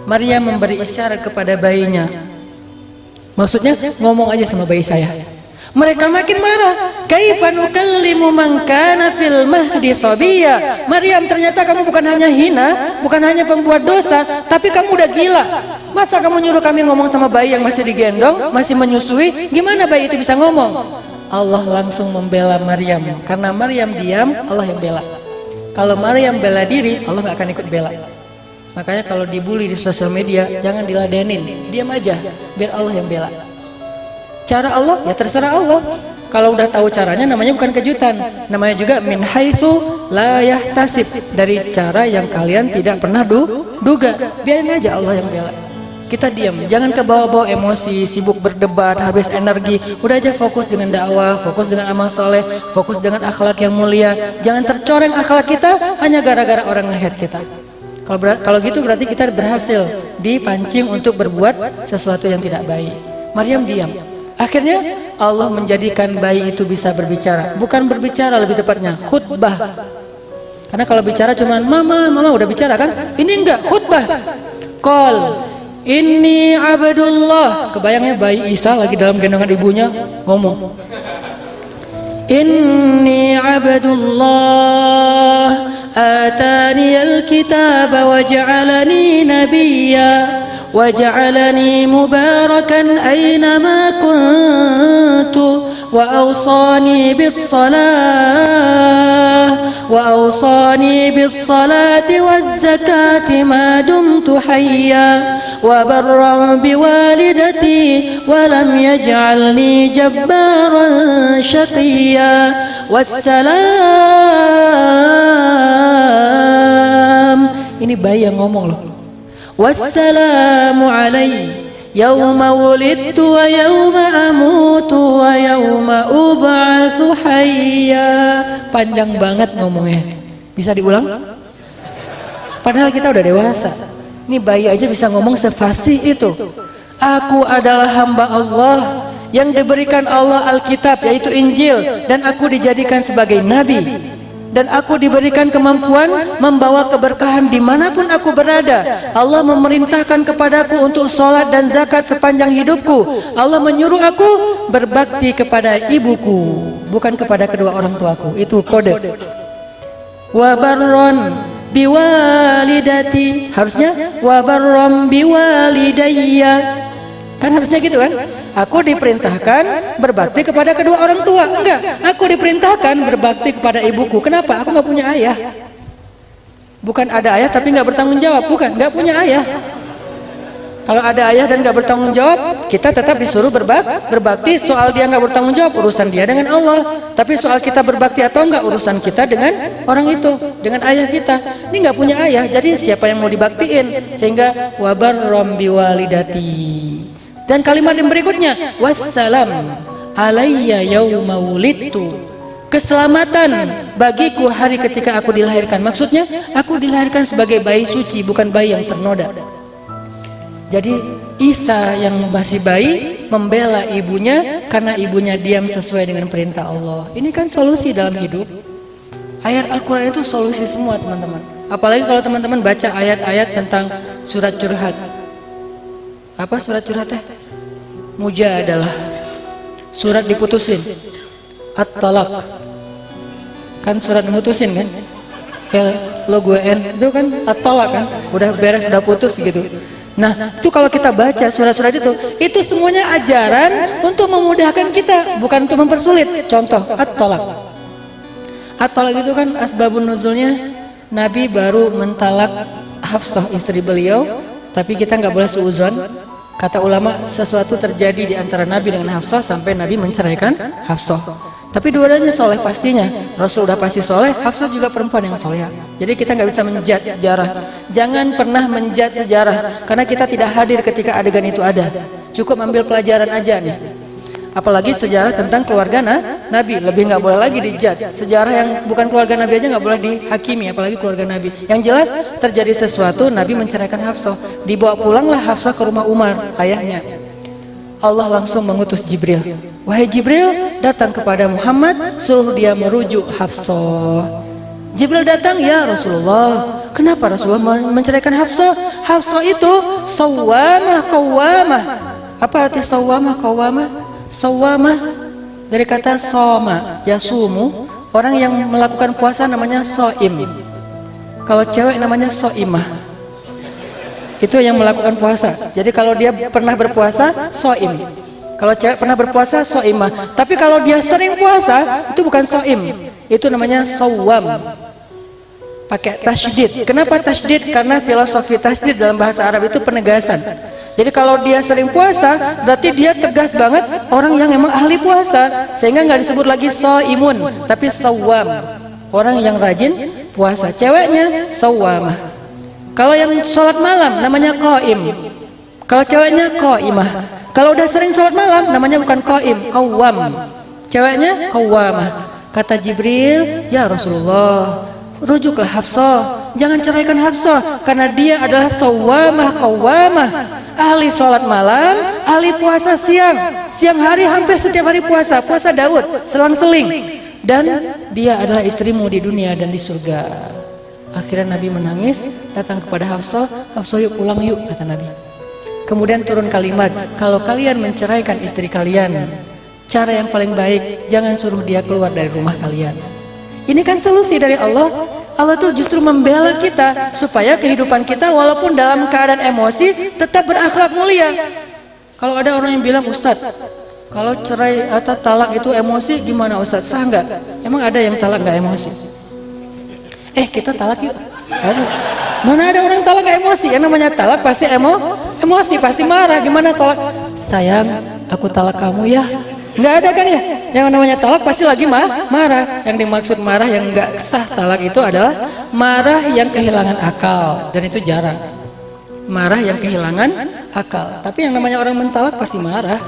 S1: Maryam memberi isyarat kepada bayinya. Maksudnya ngomong aja sama bayi saya. Mereka makin marah. Kaifa nukallimu man kana fil mahdi sabiyya. Maryam, ternyata kamu bukan hanya hina, bukan hanya pembuat dosa, tapi kamu udah gila. Masa kamu nyuruh kami ngomong sama bayi yang masih digendong, masih menyusui? Gimana bayi itu bisa ngomong? Allah langsung membela Maryam. Karena Maryam diam, Allah yang bela. Kalau Maryam bela diri, Allah gak akan ikut bela. Makanya kalau dibully di sosial media, jangan diladenin, diam aja, biar Allah yang bela. Cara Allah, ya terserah Allah. Kalau udah tahu caranya, namanya bukan kejutan, namanya juga min haitsu la yahtasib, dari cara yang kalian tidak pernah duga. Biarin aja Allah yang bela. Kita diam, jangan kebawa-bawa emosi, sibuk berdebat, habis energi. Udah aja fokus dengan dakwah, fokus dengan amal soleh, fokus dengan akhlak yang mulia. Jangan tercoreng akhlak kita hanya gara-gara orang nge-hate kita. Kalau gitu berarti kita berhasil dipancing untuk berbuat sesuatu yang tidak baik. Maryam diam. Akhirnya Allah menjadikan bayi itu bisa berbicara. Bukan berbicara, lebih tepatnya khutbah. Karena kalau bicara cuman mama udah bicara kan? Ini enggak, khutbah. Qol Inni abdullah. Kebayangnya bayi Isa lagi dalam gendongan ibunya ngomong, Inni abdullah atani al-kitaba wa ja'alani nabiyya wa ja'alani mubarakan aynama kuntu wa awsani bis-salati waz-zakati ma dumtu hayya wa barran biwalidati wa lam yaj'alni jabbaran shaqiyya wassalam. Ini bayi yang ngomong loh. Wassalamu alaihi yauma wulidtu wa yauma amutu wa yauma ub'atsu hayya. Panjang banget ngomongnya. Bisa diulang? Padahal kita udah dewasa. Ini bayi aja bisa ngomong sefasih itu. Aku adalah hamba Allah yang diberikan Allah Alkitab, yaitu Injil, dan aku dijadikan sebagai nabi. Dan aku diberikan kemampuan membawa keberkahan dimanapun aku berada. Allah memerintahkan kepadaku untuk sholat dan zakat sepanjang hidupku. Allah menyuruh aku berbakti kepada ibuku, bukan kepada kedua orang tuaku. Itu kode. Wa barron biwalidati. Harusnya wa barron biwalidayya. Kan harusnya gitu kan? Aku diperintahkan berbakti kepada kedua orang tua. Enggak, aku diperintahkan berbakti kepada ibuku. Kenapa? Aku nggak punya ayah. Bukan ada ayah tapi nggak bertanggung jawab. Bukan, nggak punya ayah. Kalau ada ayah dan nggak bertanggung jawab, kita tetap disuruh berbakti. Soal dia nggak bertanggung jawab, urusan dia dengan Allah. Tapi soal kita berbakti atau enggak, urusan kita dengan orang itu, dengan ayah kita. Ini nggak punya ayah, jadi siapa yang mau dibaktiin? Sehingga wabarrom biwalidati. Dan kalimat yang berikutnya, wassalam alayya yauma wulidtu. Keselamatan bagiku hari ketika aku dilahirkan. Maksudnya, aku dilahirkan sebagai bayi suci, bukan bayi yang ternoda. Jadi Isa yang masih bayi membela ibunya karena ibunya diam sesuai dengan perintah Allah. Ini kan solusi dalam hidup. Ayat Al-Quran itu solusi semua teman-teman. Apalagi kalau teman-teman baca ayat-ayat tentang surat curhat. Apa surat curhat teh? Mujadalah. Surat diputusin. At-talaq. Kan surat diputusin kan? Ya, lo gue N itu kan at-talaq kan? Udah beres, udah putus gitu. Nah, itu kalau kita baca surat-surat itu semuanya ajaran untuk memudahkan kita, bukan untuk mempersulit. Contoh, at-talaq. At-talaq itu kan asbabun nuzulnya Nabi baru mentalak Hafsah istri beliau, tapi kita nggak boleh suuzon. Kata ulama, sesuatu terjadi di antara Nabi dengan Hafsah sampai Nabi menceraikan Hafsah. Tapi dua-duanya soleh pastinya. Rasul udah pasti soleh, Hafsah juga perempuan yang soleh. Jadi kita nggak bisa menjudge sejarah. Jangan pernah menjudge sejarah, karena kita tidak hadir ketika adegan itu ada. Cukup ambil pelajaran aja nih. Apalagi sejarah tentang keluarga Nabi, lebih nggak boleh lagi dijudge. Sejarah yang bukan keluarga Nabi aja nggak boleh dihakimi, apalagi keluarga Nabi. Yang jelas terjadi sesuatu, Nabi menceraikan Hafsah. Dibawa pulanglah Hafsah ke rumah Umar, ayahnya. Allah langsung mengutus Jibril. Wahai Jibril, datang kepada Muhammad, suruh dia merujuk Hafsah. Jibril datang, ya Rasulullah, kenapa Rasulullah menceraikan Hafsah? Hafsah itu sawwamah qawwamah. Apa arti sawwamah qawwamah? Sawwamah dari kata soma, yasumu, orang yang melakukan puasa namanya soim. Kalau cewek namanya soimah. Itu yang melakukan puasa. Jadi kalau dia pernah berpuasa, soim. Kalau cewek pernah berpuasa, soimah. Tapi kalau dia sering puasa, itu bukan soim. Itu namanya sawwam. Pakai tasydid. Kenapa tasydid? Karena filosofi tasydid dalam bahasa Arab itu penegasan. Jadi kalau dia sering puasa, berarti dia tegas banget orang yang memang ahli puasa. Sehingga nggak disebut lagi soimun, tapi sawwam. Orang yang rajin puasa. Ceweknya sawwamah. Kalau yang sholat malam namanya qaim. Kalau ceweknya qaimah. Kalau udah sering sholat malam namanya bukan qaim, qawwam. Ceweknya qawwamah. Kata Jibril, ya Rasulullah, rujuklah Hafsah. Jangan ceraikan Hafsah karena dia adalah sawwamah qawwamah. Ahli sholat malam, ahli puasa siang. Siang hari hampir setiap hari puasa. Puasa Daud, selang-seling. Dan dia adalah istrimu di dunia dan di surga. Akhirnya Nabi menangis, datang kepada Hafsah. Hafsah, yuk pulang yuk, kata Nabi. Kemudian turun kalimat, kalau kalian menceraikan istri kalian, cara yang paling baik, jangan suruh dia keluar dari rumah kalian. Ini kan solusi dari Allah. Allah tuh justru membela kita supaya kehidupan kita walaupun dalam keadaan emosi tetap berakhlak mulia. Kalau ada orang yang bilang, Ustadz, kalau cerai atau talak itu emosi gimana Ustadz? Sah nggak? Emang ada yang talak nggak emosi? Kita talak yuk. Aduh. Mana ada orang talak gak emosi? Yang namanya talak pasti emosi, pasti marah. Gimana talak? Sayang, aku talak kamu ya. Nggak ada kan ya? Yang namanya talak pasti lagi marah. Yang dimaksud marah yang nggak sah talak itu adalah marah yang kehilangan akal. Dan itu jarang. Marah yang kehilangan akal. Tapi yang namanya orang mentalak pasti marah.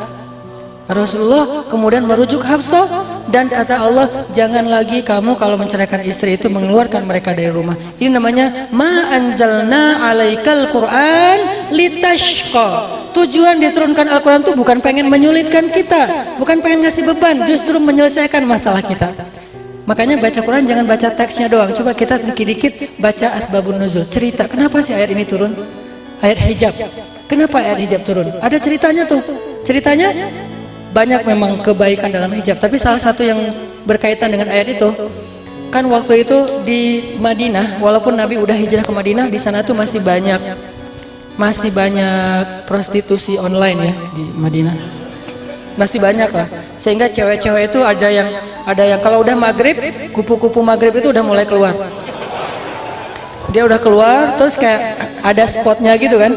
S1: Rasulullah kemudian merujuk Hafsah dan kata Allah, jangan lagi kamu kalau menceraikan istri itu mengeluarkan mereka dari rumah. Ini namanya ma anzalna alaikal Quran litashqa. Tujuan diturunkan Al-Quran itu bukan pengen menyulitkan kita, bukan pengen ngasih beban, justru menyelesaikan masalah kita. Makanya baca Quran jangan baca teksnya doang. Coba kita sedikit-dikit baca asbabun nuzul, cerita kenapa sih ayat ini turun. Ayat hijab, kenapa ayat hijab turun? Ada ceritanya tuh. Ceritanya banyak memang kebaikan dalam hijab, tapi salah satu yang berkaitan dengan ayat itu kan waktu itu di Madinah, walaupun Nabi udah hijrah ke Madinah, di sana tuh masih banyak prostitusi online ya di Madinah, masih banyak lah, sehingga cewek-cewek itu ada yang kalau udah maghrib, kupu-kupu maghrib itu udah mulai keluar. Dia udah keluar, terus kayak ada spotnya gitu kan.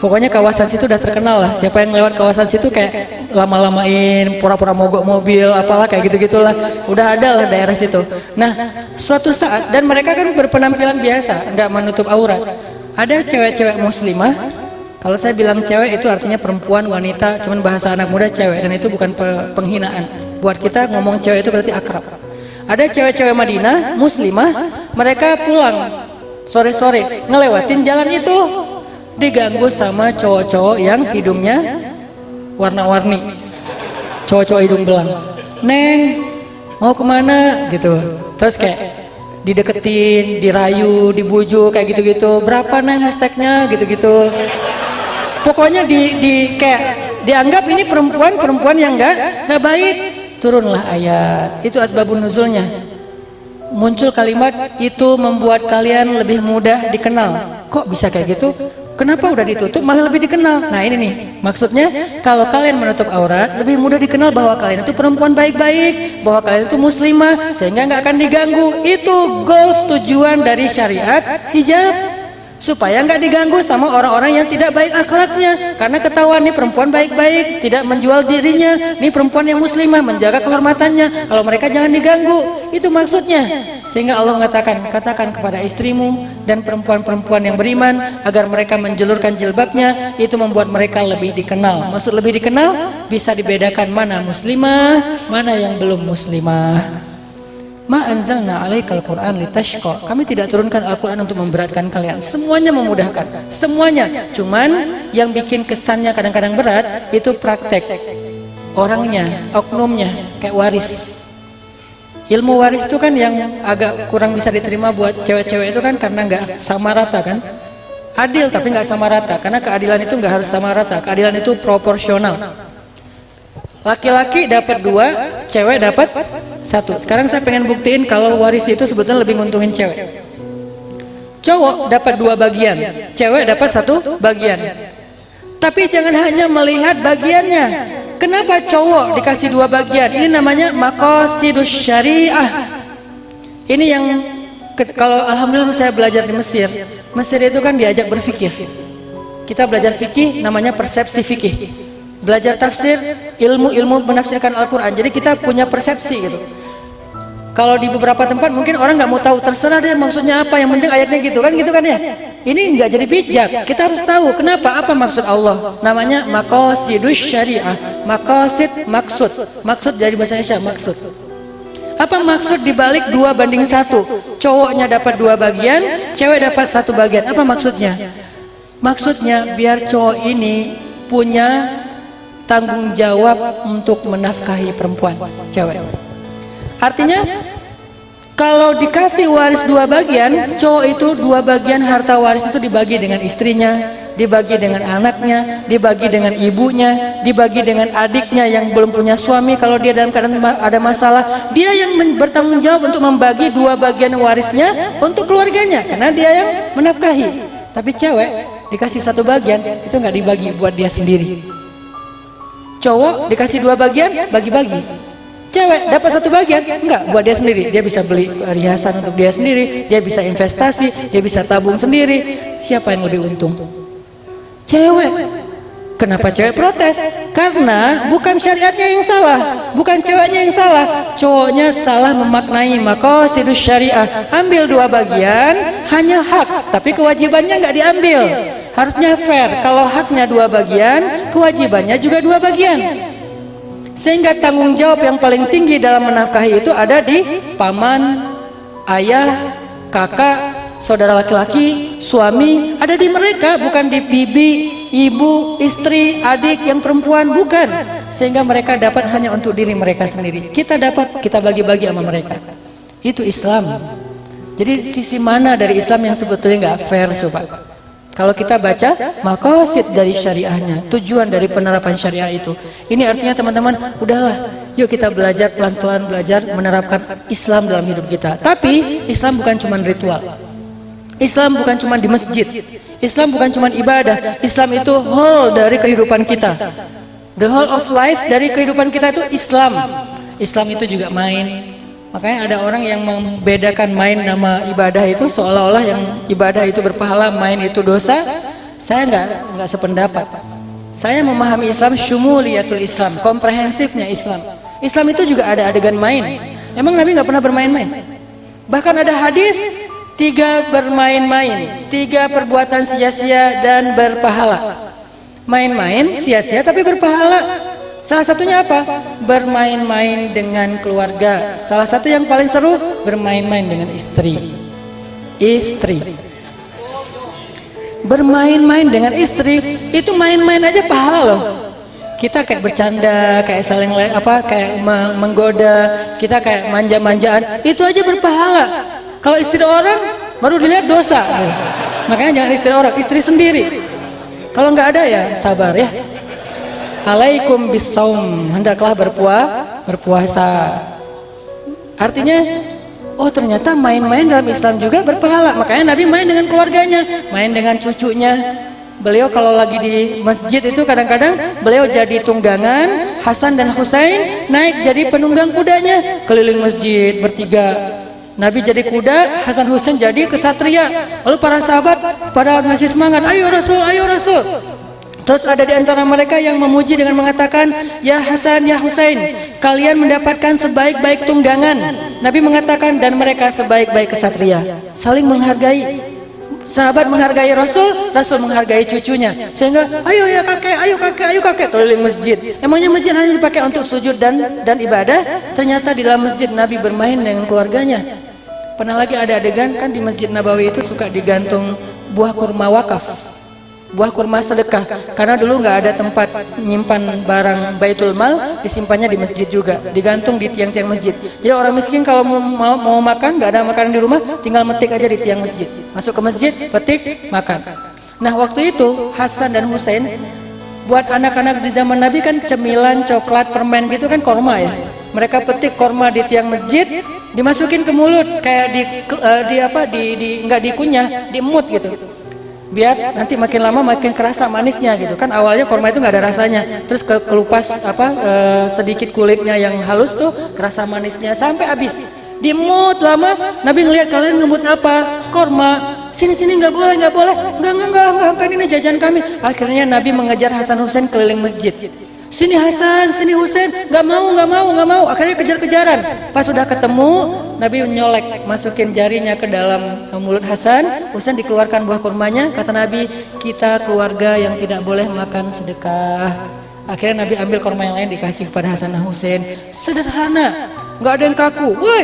S1: Pokoknya kawasan situ udah terkenal lah. Siapa yang lewat kawasan situ kayak lama-lamain, pura-pura mogok mobil, apalah kayak gitu-gitulah. Udah ada lah daerah situ. Nah, suatu saat, dan mereka kan berpenampilan biasa, nggak menutup aurat. Ada cewek-cewek muslimah. Kalau saya bilang cewek itu artinya perempuan, wanita, cuman bahasa anak muda cewek, dan itu bukan penghinaan. Buat kita ngomong cewek itu berarti akrab. Ada cewek-cewek Madinah, muslimah, mereka pulang sore-sore, ngelewatin jalan itu, diganggu sama cowok-cowok yang hidungnya warna-warni, cowok-cowok hidung belang. Neng, mau kemana? Gitu. Terus kayak dideketin, dirayu, dibujuk kayak gitu-gitu. Berapa neng hashtagnya? Gitu-gitu. Pokoknya kayak dianggap ini perempuan yang nggak baik. Turunlah ayat. Itu asbabun nuzulnya. Muncul kalimat itu membuat kalian lebih mudah dikenal. Kok bisa kayak gitu? Kenapa udah ditutup malah lebih dikenal? Nah ini nih, maksudnya kalau kalian menutup aurat lebih mudah dikenal bahwa kalian itu perempuan baik-baik, bahwa kalian itu muslimah, sehingga nggak akan diganggu. Itu goals tujuan dari syariat hijab, supaya nggak diganggu sama orang-orang yang tidak baik akhlaknya. Karena ketahuan nih perempuan baik-baik, tidak menjual dirinya, nih perempuan yang muslimah, menjaga kehormatannya. Kalau mereka jangan diganggu, itu maksudnya. Sehingga Allah mengatakan, katakan kepada istrimu dan perempuan-perempuan yang beriman agar mereka menjulurkan jilbabnya. Itu membuat mereka lebih dikenal. Maksud lebih dikenal, bisa dibedakan mana muslimah, mana yang belum muslimah. Ma anzalna 'alaikal Qur'an litashqa. Kami tidak turunkan Al-Qur'an untuk memberatkan kalian. Semuanya memudahkan. Semuanya. Cuman yang bikin kesannya kadang-kadang berat itu praktek. Orangnya, oknumnya kayak waris. Ilmu waris itu kan yang agak kurang bisa diterima buat cewek-cewek itu kan karena nggak sama rata kan. Adil tapi nggak sama rata. Karena keadilan itu nggak harus sama rata. Keadilan itu proporsional. Laki-laki dapat 2, cewek dapat 1. Sekarang saya pengen buktiin kalau waris itu sebetulnya lebih nguntungin cewek. Cowok dapat 2 bagian, cewek dapat 1 bagian. Tapi jangan hanya melihat bagiannya. Kenapa cowok dikasih 2 bagian? Ini namanya maqasidus syariah. Ini yang kalau alhamdulillah saya belajar di Mesir. Mesir itu kan diajak berfikir. Kita belajar fikih namanya persepsi fikih. Belajar tafsir, ilmu menafsirkan Al-Quran. Jadi kita punya persepsi gitu. Kalau di beberapa tempat mungkin orang nggak mau tahu, terserah deh maksudnya apa, yang penting ayatnya gitu kan ya. Ini nggak jadi bijak. Kita harus tahu kenapa, apa maksud Allah. Namanya maqasidus syariah. Maqasid, maksud dari bahasa Indonesia maksud. Apa maksud dibalik 2:1? Cowoknya dapat 2 bagian, cewek dapat 1 bagian. Apa maksudnya? Maksudnya biar cowok ini punya tanggung jawab untuk menafkahi perempuan, cewek. Artinya kalau dikasih waris 2 bagian, cowok itu 2 bagian harta waris itu dibagi dengan istrinya, dibagi dengan anaknya, dibagi dengan ibunya, dibagi dengan adiknya yang belum punya suami. Kalau dia dalam keadaan ada masalah, dia yang bertanggung jawab untuk membagi 2 bagian warisnya untuk keluarganya, karena dia yang menafkahi. Tapi cewek dikasih 1 bagian, itu nggak dibagi buat dia sendiri. Cowok dikasih 2 bagian, bagi-bagi. Cewek dapat 1 bagian, enggak, buat dia sendiri. Dia bisa beli perhiasan untuk dia sendiri, dia bisa investasi, dia bisa tabung sendiri. Siapa yang lebih untung? Cewek. Kenapa cewek protes? Karena bukan syariatnya yang salah, bukan ceweknya yang salah, cowoknya salah memaknai maqasidus syariah. Ambil 2 bagian, hanya hak, tapi kewajibannya nggak diambil. Harusnya fair, kalau haknya 2 bagian, kewajibannya juga 2 bagian. Sehingga tanggung jawab yang paling tinggi dalam menafkahi itu ada di paman, ayah, kakak, saudara laki-laki, suami, ada di mereka, bukan di bibi, ibu, istri, adik yang perempuan, bukan. Sehingga mereka dapat hanya untuk diri mereka sendiri. Kita dapat, kita bagi-bagi sama mereka. Itu Islam. Jadi sisi mana dari Islam yang sebetulnya nggak fair coba? Kalau kita baca maqasid dari syariahnya, tujuan dari penerapan syariah itu. Ini artinya teman-teman, udahlah, yuk kita belajar pelan-pelan, belajar menerapkan Islam dalam hidup kita. Tapi Islam bukan cuma ritual. Islam bukan cuma di masjid. Islam bukan cuma ibadah. Islam itu whole dari kehidupan kita. The whole of life dari kehidupan kita itu Islam. Islam itu juga main, Makanya ada orang yang membedakan main nama ibadah itu seolah-olah yang ibadah itu berpahala, main itu dosa. Saya nggak sependapat. Saya memahami Islam syumuliyatul Islam, komprehensifnya Islam. Islam itu juga ada adegan main. Emang Nabi nggak pernah bermain-main? Bahkan ada hadis 3 bermain-main, 3 perbuatan sia-sia dan berpahala. Main-main sia-sia tapi berpahala. Salah satunya apa? Bermain-main dengan keluarga. Salah satu yang paling seru bermain-main dengan istri. Bermain-main dengan istri itu main-main aja pahala loh. Kita kayak bercanda, kayak saling kayak menggoda, kita kayak manja-manjaan, itu aja berpahala. Kalau istri orang baru dilihat dosa. Makanya jangan istri orang, istri sendiri. Kalau nggak ada ya sabar ya. Alaikum bisaum, hendaklah berpuasa. Artinya, oh ternyata main-main dalam Islam juga berpahala. Makanya Nabi main dengan keluarganya, main dengan cucunya. Beliau kalau lagi di masjid itu kadang-kadang beliau jadi tunggangan, Hasan dan Husain naik jadi penunggang kudanya keliling masjid bertiga. Nabi jadi kuda, Hasan Husain jadi kesatria. Lalu para sahabat pada masih semangat, ayo Rasul, ayo Rasul. Terus ada di antara mereka yang memuji dengan mengatakan, ya Hasan, ya Husain, kalian mendapatkan sebaik-baik tunggangan. Nabi mengatakan, dan mereka sebaik-baik kesatria. Saling menghargai. Sahabat menghargai Rasul, Rasul menghargai cucunya. Sehingga, ayo ya kakek, ayo kakek, ayo kakek, keliling masjid. Emangnya masjid hanya dipakai untuk sujud dan ibadah? Ternyata di dalam masjid Nabi bermain dengan keluarganya. Pernah lagi ada adegan, kan di Masjid Nabawi itu suka digantung buah kurma wakaf, buah kurma sedekah, karena dulu nggak ada tempat menyimpan barang Baitul Mal, disimpannya di masjid juga, digantung di tiang-tiang masjid. Jadi orang miskin kalau mau makan, nggak ada makanan di rumah, tinggal metik aja di tiang masjid, masuk ke masjid, petik, makan. Nah waktu itu Hasan dan Husain, buat anak-anak di zaman Nabi kan cemilan, coklat, permen gitu kan korma ya. Mereka petik korma di tiang masjid, dimasukin ke mulut kayak nggak dikunyah, diemut gitu. Biar nanti makin lama makin kerasa manisnya gitu kan. Awalnya korma itu nggak ada rasanya, terus kelupas sedikit kulitnya yang halus tuh kerasa manisnya sampai habis. Dimut lama, Nabi ngelihat kalian ngemut apa? Korma. Sini nggak boleh, enggak, ini jajan kami. Akhirnya Nabi mengejar Hasan Husain keliling masjid. Sini Hasan, sini Husain, nggak mau. Akhirnya kejar-kejaran. Pas sudah ketemu, Nabi menyolek, masukin jarinya ke dalam mulut Hasan. Husain dikeluarkan buah kurmanya. Kata Nabi, kita keluarga yang tidak boleh makan sedekah. Akhirnya Nabi ambil kurma yang lain dikasih kepada Hasan dan Husain. Sederhana, nggak ada yang kaku. Woi,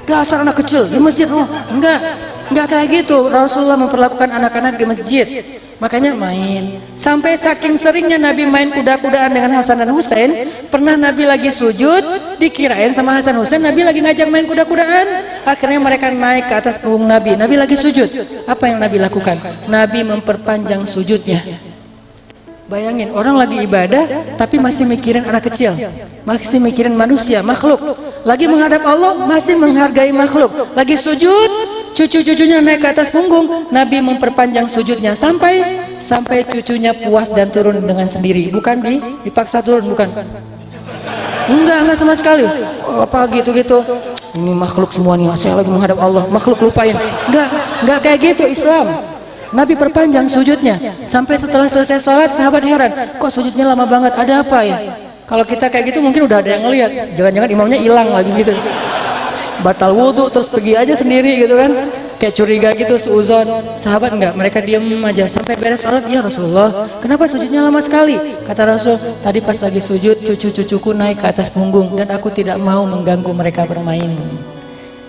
S1: dasar anak kecil di masjid. Oh, enggak kayak gitu. Rasulullah memperlakukan anak-anak di masjid. Makanya main. Sampai saking seringnya Nabi main kuda-kudaan dengan Hasan dan Husain, pernah Nabi lagi sujud, dikirain sama Hasan Husain Nabi lagi ngajak main kuda-kudaan. Akhirnya mereka naik ke atas punggung Nabi. Nabi lagi sujud. Apa yang Nabi lakukan? Nabi memperpanjang sujudnya. Bayangin, orang lagi ibadah tapi masih mikirin anak kecil, masih mikirin manusia, makhluk. Lagi menghadap Allah, masih menghargai makhluk. Lagi sujud, cucu-cucunya naik ke atas punggung, Nabi memperpanjang sujudnya sampai cucunya puas dan turun dengan sendiri. Bukan dipaksa turun, bukan. Enggak sama sekali. Oh, apa gitu-gitu. Ini makhluk semua nih, saya lagi menghadap Allah, makhluk lupain. Enggak kayak gitu Islam. Nabi perpanjang sujudnya sampai setelah selesai sholat, sahabat heran, kok sujudnya lama banget, ada apa ya? Kalau kita kayak gitu mungkin udah ada yang ngelihat, jangan-jangan imamnya hilang lagi gitu, batal wudhu terus pergi aja sendiri gitu kan, kayak curiga gitu, suuzon. Sahabat enggak, mereka diam aja sampai beres sholat. Ya Rasulullah, kenapa sujudnya lama sekali? Kata Rasul, tadi pas lagi sujud cucu-cucuku naik ke atas punggung dan aku tidak mau mengganggu mereka bermain.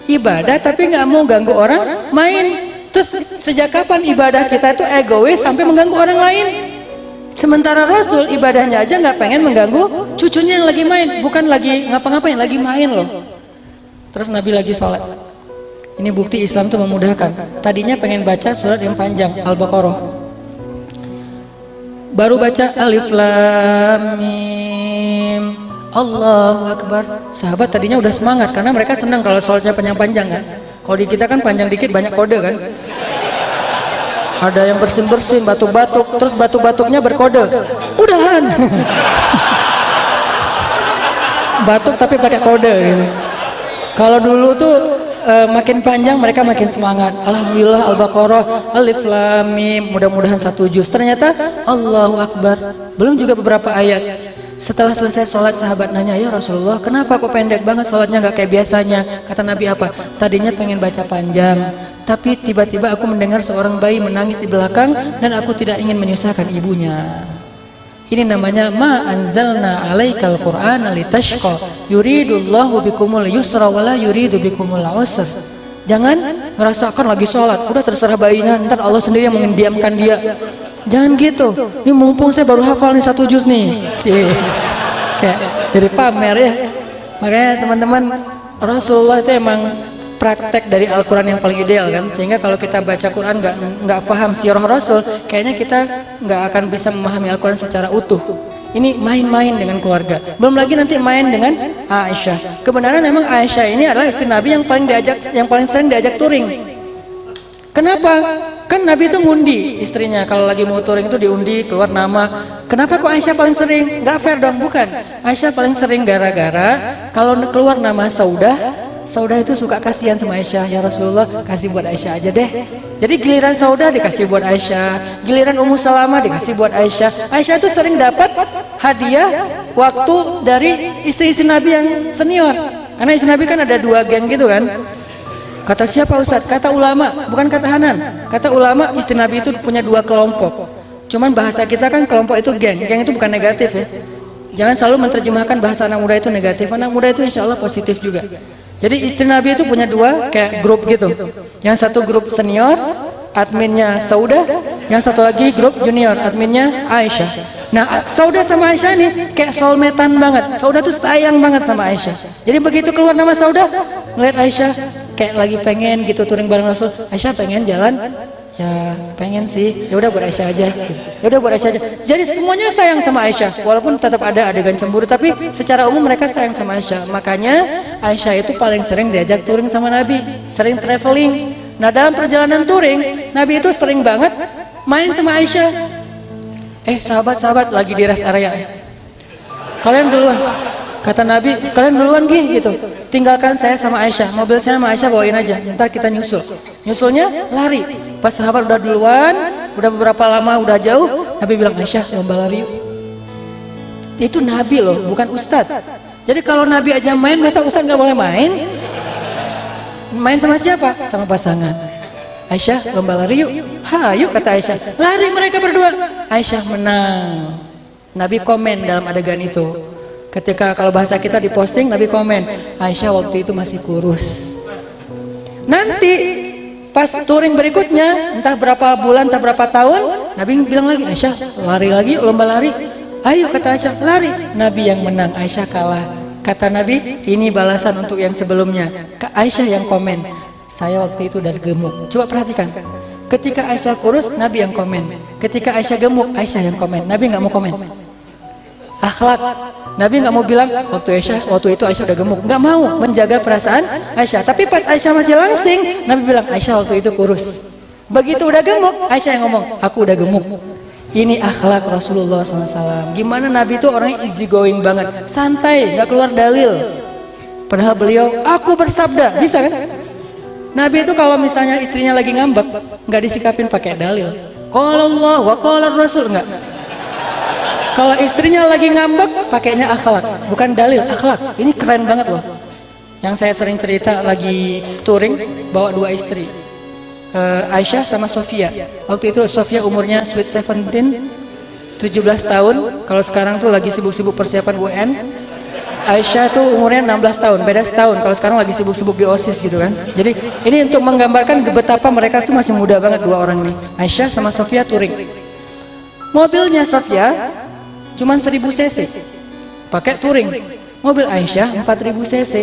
S1: Ibadah tapi nggak mau ganggu orang main. Terus sejak kapan ibadah kita itu egois sampai mengganggu orang lain? Sementara Rasul ibadahnya aja nggak pengen mengganggu cucunya yang lagi main, bukan lagi ngapa-ngapain, lagi main loh. Terus Nabi lagi sholat. Ini bukti Islam tuh memudahkan. Tadinya pengen baca surat yang panjang, Al-Baqarah. Baru baca Alif Lam Mim, Allahu Akbar. Sahabat tadinya udah semangat karena mereka senang kalau sholatnya panjang-panjang kan. Kalau di kita kan panjang dikit banyak kode kan. Ada yang bersin-bersin, batuk-batuk, terus batuk-batuknya berkode. Udahan. Batuk tapi pakai kode gitu. Kalau dulu tuh makin panjang mereka makin semangat. Alhamdulillah Al-Baqarah, Alif Lam Mim, mudah-mudahan 1 juz. Ternyata Allahu Akbar, belum juga beberapa ayat. Setelah selesai sholat sahabat nanya, ya Rasulullah kenapa kok pendek banget sholatnya nggak kayak biasanya? Kata Nabi apa? Tadinya pengen baca panjang, tapi tiba-tiba aku mendengar seorang bayi menangis di belakang dan aku tidak ingin menyusahkan ibunya. Ini namanya ma anzalna alaikal qur'ana litashqa yuridullahu bikumul yusra wala yuridu bikumul usr. Jangan ngerasakan lagi sholat udah terserah bayinya, ntar Allah sendiri yang mendiamkan dia. Jangan gitu. Ini mumpung saya baru hafal nih 1 juz nih. Kayak jadi pamer ya. Makanya teman-teman, Rasulullah itu emang praktek dari Al-Quran yang paling ideal kan. Sehingga kalau kita baca Quran nggak paham sirah Rasul, kayaknya kita nggak akan bisa memahami Al-Quran secara utuh. Ini main-main dengan keluarga. Belum lagi nanti main dengan Aisyah. Kebenaran memang Aisyah ini adalah istri Nabi yang paling sering diajak touring. Kenapa? Kan Nabi itu ngundi istrinya, kalau lagi mau touring itu diundi, keluar nama. Kenapa kok Aisyah paling sering? Gak fair dong, bukan. Aisyah paling sering gara-gara kalau keluar nama Saudah itu suka kasihan sama Aisyah. Ya Rasulullah, kasih buat Aisyah aja deh. Jadi giliran Saudah dikasih buat Aisyah, giliran Ummu Salamah dikasih buat Aisyah. Aisyah itu sering dapat hadiah waktu dari istri-istri Nabi yang senior. Karena istri Nabi kan ada 2 geng gitu kan. Kata siapa Ustadz? Kata ulama, bukan kata Hanan. Kata ulama, istri Nabi itu punya 2 kelompok. Cuman bahasa kita kan kelompok itu geng. Geng itu bukan negatif ya. Jangan selalu menerjemahkan bahasa anak muda itu negatif. Anak muda itu insya Allah positif juga. Jadi istri Nabi itu punya 2 kayak grup gitu. Yang satu grup senior, adminnya Saudah. Yang satu lagi grup junior, adminnya Aisyah. Nah, Saudah sama Aisyah ini kayak soulmate-an banget. Saudah tuh sayang banget sama Aisyah. Jadi begitu keluar nama Saudah, ngeliat Aisyah kayak lagi pengen gitu touring bareng Rasul. Aisyah pengen jalan, ya pengen sih. Ya udah buat Aisyah aja. Ya udah buat Aisyah aja. Jadi semuanya sayang sama Aisyah. Walaupun tetap ada adegan cemburu, tapi secara umum mereka sayang sama Aisyah. Makanya Aisyah itu paling sering diajak touring sama Nabi, sering traveling. Nah, dalam perjalanan touring, Nabi itu sering banget main sama Aisyah. Sahabat-sahabat lagi di rest area. Kalian duluan. Kata Nabi, kalian duluan gitu. Tinggalkan saya sama Aisyah. Mobil saya sama Aisyah bawain aja. Ntar kita nyusul. Nyusulnya lari. Pas sahabat udah duluan, udah beberapa lama, udah jauh, Nabi bilang, Aisyah lomba lari yuk. Itu Nabi loh, bukan Ustadz. Jadi kalau Nabi aja main, masa Ustadz gak boleh main? Main sama siapa? Sama pasangan. Aisyah lomba lari yuk. Yuk kata Aisyah. Lari mereka berdua. Aisyah menang. Nabi komen dalam adegan itu. Ketika kalau bahasa kita diposting, Nabi komen, Aisyah waktu itu masih kurus. Nanti pas touring berikutnya, entah berapa bulan, entah berapa tahun, Nabi bilang lagi, Aisyah lari lagi, lomba lari. Ayo kata Aisyah, lari. Nabi yang menang, Aisyah kalah. Kata Nabi, ini balasan untuk yang sebelumnya. Aisyah yang komen, saya waktu itu udah gemuk. Coba perhatikan. Ketika Aisyah kurus, Nabi yang komen. Ketika Aisyah gemuk, Aisyah yang komen. Nabi nggak mau komen. Akhlak. Nabi nggak mau bilang waktu itu Aisyah udah gemuk, nggak mau, menjaga perasaan Aisyah. Tapi pas Aisyah masih langsing, Nabi bilang Aisyah waktu itu kurus. Begitu udah gemuk, Aisyah yang ngomong, aku udah gemuk. Ini akhlak Rasulullah SAW. Gimana Nabi itu orangnya easy going banget, santai, nggak keluar dalil. Padahal beliau, aku bersabda, bisa kan? Nabi itu kalau misalnya istrinya lagi ngambek, nggak disikapin pakai dalil. Qala Allah wa qala Rasul, nggak. Kalau istrinya lagi ngambek, pakainya akhlak, bukan dalil, akhlak. Ini keren banget loh. Yang saya sering cerita lagi touring, bawa 2 istri, Aisyah sama Sofia. Waktu itu Sofia umurnya sweet 17, 17 tahun. Kalau sekarang tuh lagi sibuk-sibuk persiapan UN. Aisyah tuh umurnya 16 tahun, beda setahun. Kalau sekarang lagi sibuk-sibuk di OSIS gitu kan. Jadi ini untuk menggambarkan betapa mereka tuh masih muda banget 2 orang nih. Aisyah sama Sofia touring. Mobilnya Sofia cuman 1000 cc, pakai touring. Mobil Aisyah 4000 cc.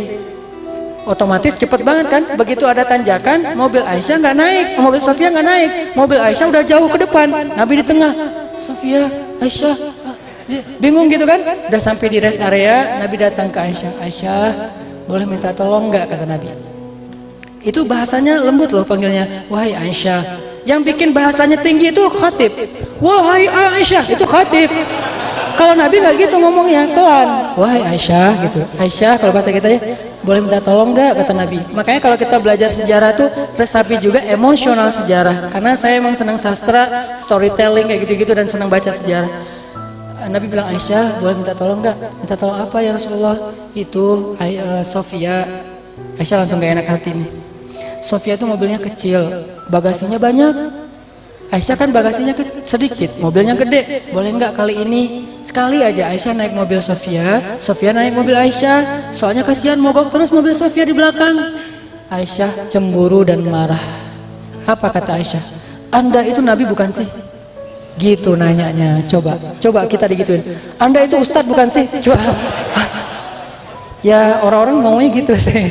S1: Otomatis cepet banget kan. Begitu ada tanjakan, mobil Aisyah nggak naik, mobil Sofia nggak naik. Mobil Aisyah udah jauh ke depan, Nabi di tengah. Sofia, Aisyah, bingung gitu kan. Udah sampai di rest area, Nabi datang ke Aisyah. Aisyah, boleh minta tolong nggak, kata Nabi. Itu bahasanya lembut loh panggilnya. Wahai Aisyah. Yang bikin bahasanya tinggi itu khatib. Wahai Aisyah, itu khatib. Kalau Nabi nggak gitu ngomongnya, pelan. Wahai Aisyah gitu. Aisyah kalau bahasa kita ya. boleh minta tolong nggak, kata Nabi. Makanya kalau kita belajar sejarah tuh resapi juga emosional sejarah, karena saya emang senang sastra, storytelling kayak gitu-gitu dan senang baca sejarah. Nabi bilang, Aisyah boleh minta tolong nggak? Minta tolong apa ya Rasulullah? Itu Sofia. Aisyah langsung gak enak hati nih. Sofia itu mobilnya kecil, bagasinya banyak. Aisyah kan bagasinya sedikit, mobilnya gede. Boleh nggak kali ini sekali aja Aisyah naik mobil Sofia, Sofia naik mobil Aisyah. Soalnya kasihan mogok terus mobil Sofia di belakang. Aisyah cemburu dan marah. Apa kata Aisyah? Anda itu Nabi bukan sih? Gitu nanyanya. Coba kita digituin. Anda itu Ustadz bukan sih? Coba. Ya orang-orang maunya gitu sih.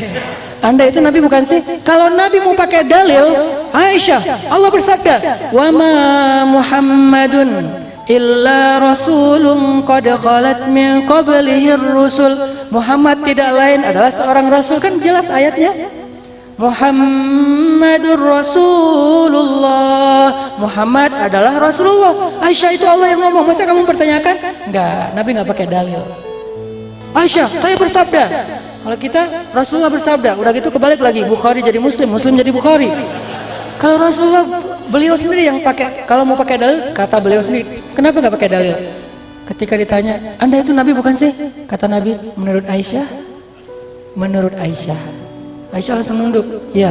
S1: Anda itu Nabi bukan sih? Kalau Nabi mau pakai dalil, Aisyah, Allah bersabda, "Wa ma Muhammadun illa rasulun qad khalat min qablihi ar-rusul." Muhammad tidak lain adalah seorang rasul, kan jelas ayatnya. Muhammadur Rasulullah. Muhammad adalah Rasulullah. Aisyah, itu Allah yang ngomong. Masa kamu pertanyakan? Enggak, Nabi enggak pakai dalil. Aisyah, saya bersabda. Kalau kita Rasulullah bersabda, udah gitu kebalik lagi, Bukhari jadi Muslim, Muslim jadi Bukhari. Kalau Rasulullah beliau sendiri yang pakai, kalau mau pakai dalil, kata beliau sendiri, kenapa nggak pakai dalil? Ketika ditanya, Anda itu Nabi bukan sih? Kata Nabi, menurut Aisyah, menurut Aisyah. Aisyah langsung nunduk, ya.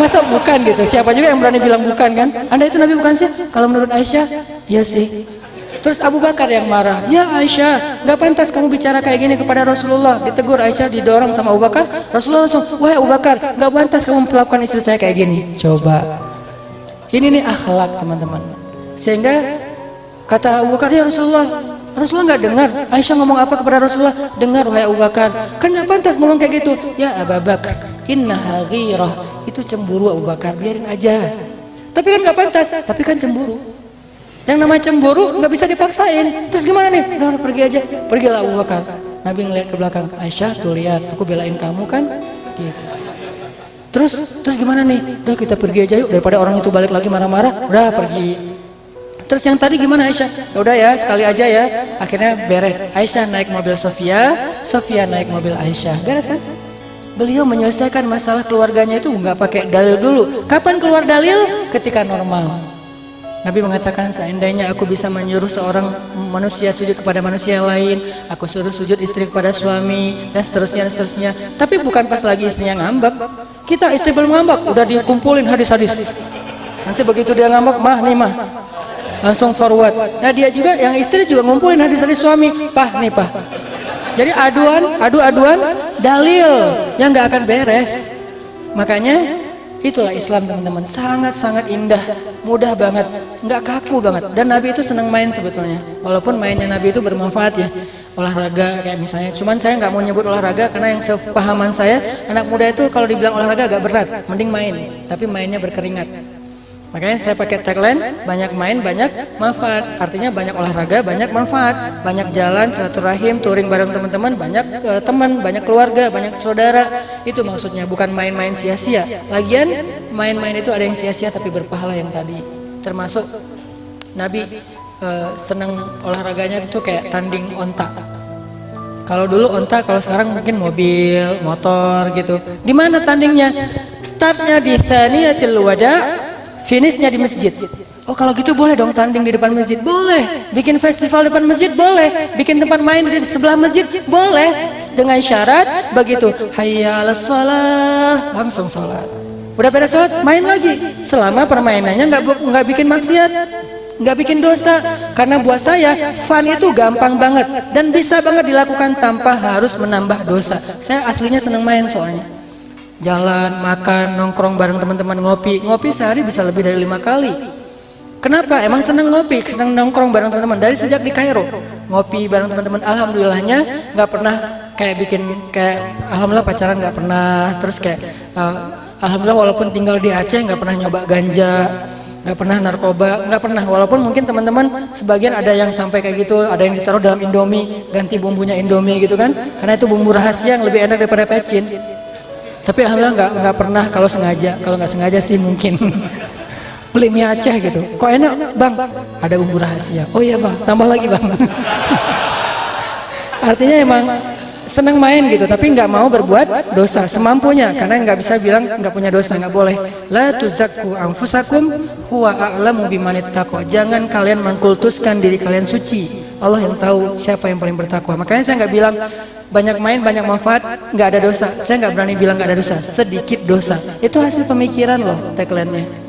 S1: Masa bukan gitu? Siapa juga yang berani bilang bukan kan? Anda itu Nabi bukan sih? Kalau menurut Aisyah, ya sih. Terus Abu Bakar yang marah, ya Aisyah, gak pantas kamu bicara kayak gini kepada Rasulullah. Ditegur Aisyah, didorong sama Abu Bakar. Rasulullah langsung, wahai Abu Bakar, gak pantas kamu melakukan istri saya kayak gini. Coba, ini nih akhlak teman-teman. Sehingga kata Abu Bakar, ya Rasulullah, Rasulullah gak dengar Aisyah ngomong apa kepada Rasulullah. Dengar wahai Abu Bakar, kan gak pantas ngomong kayak gitu. Ya Abu Bakar, innaha ghirah, itu cemburu Abu Bakar, biarin aja. Tapi kan gak pantas, tapi kan cemburu. Yang namanya cemburu nggak bisa dipaksain. Terus gimana nih? Udah pergi aja. Pergilah Abu Bakar. Nabi ngeliat ke belakang. Aisyah, tuh lihat, aku belain kamu kan? Gitu. Terus gimana nih? Udah kita pergi aja yuk, daripada orang itu balik lagi marah-marah. Udah pergi. Terus yang tadi gimana Aisyah? Ya udah ya, sekali aja ya. Akhirnya beres. Aisyah naik mobil Sofia, Sofia naik mobil Aisyah. Beres kan? Beliau menyelesaikan masalah keluarganya itu nggak pakai dalil dulu. Kapan keluar dalil? Ketika normal. Nabi mengatakan, seandainya aku bisa menyuruh seorang manusia sujud kepada manusia lain, aku suruh sujud istri kepada suami, dan seterusnya dan seterusnya. Tapi bukan pas lagi istrinya ngambek. Kita istri belum ngambek, udah dikumpulin hadis-hadis. Nanti begitu dia ngambek, mah nih mah, langsung forward. Nah dia juga, yang istri juga ngumpulin hadis-hadis suami, pah nih pah. Jadi adu-aduan, dalil yang nggak akan beres. Makanya itulah Islam teman-teman, sangat-sangat indah, mudah banget, nggak kaku banget. Dan Nabi itu senang main sebetulnya, walaupun mainnya Nabi itu bermanfaat ya, olahraga kayak misalnya. Cuman saya nggak mau nyebut olahraga karena yang sepahaman saya, anak muda itu kalau dibilang olahraga agak berat, mending main, tapi mainnya berkeringat. Makanya saya pakai tagline, banyak main, banyak manfaat. Artinya banyak olahraga, banyak manfaat. Banyak jalan, silaturahim, touring bareng teman-teman, banyak teman, banyak keluarga, banyak saudara. Itu maksudnya, bukan main-main sia-sia. Lagian, main-main itu ada yang sia-sia tapi berpahala yang tadi. Termasuk Nabi senang olahraganya itu kayak tanding onta. Kalau dulu onta, kalau sekarang mungkin mobil, motor gitu. Di mana tandingnya? Startnya di Thaniyatil Wada', finishnya di masjid. Oh kalau gitu boleh dong tanding di depan masjid? Boleh. Bikin festival depan masjid? Boleh. Bikin tempat main di sebelah masjid? Boleh. Dengan syarat begitu, hayya 'alas shalah, langsung sholat. Udah beres sholat, main lagi. Selama permainannya nggak bikin maksiat, nggak bikin dosa. Karena buat saya fun itu gampang banget dan bisa banget dilakukan tanpa harus menambah dosa. Saya aslinya seneng main soalnya. Jalan, makan, nongkrong bareng teman-teman, ngopi sehari bisa lebih dari 5 kali. Kenapa? Emang seneng ngopi, seneng nongkrong bareng teman-teman. Dari sejak di Kairo, ngopi bareng teman-teman. Alhamdulillahnya nggak pernah kayak alhamdulillah pacaran nggak pernah. Terus kayak alhamdulillah walaupun tinggal di Aceh nggak pernah nyoba ganja, nggak pernah narkoba, nggak pernah. Walaupun mungkin teman-teman sebagian ada yang sampai kayak gitu, ada yang ditaruh dalam Indomie, ganti bumbunya Indomie gitu kan? Karena itu bumbu rahasia yang lebih enak daripada pecin. Tapi alhamdulillah nggak pernah. Kalau nggak sengaja sih mungkin beli mie Aceh gitu. Kok enak bang? Ada bumbu rahasia. Oh iya bang, tambah lagi bang. Artinya emang senang main gitu, tapi nggak mau berbuat dosa semampunya, karena nggak bisa bilang nggak punya dosa, nggak boleh. La tuzakku anfusakum huwa a'lamu bimanittaqwa. Jangan kalian mengkultuskan diri kalian suci. Allah yang tahu siapa yang paling bertakwa. Makanya saya nggak bilang banyak main banyak manfaat nggak ada dosa. Saya nggak berani bilang nggak ada dosa, sedikit dosa. Itu hasil pemikiran loh tagline-nya.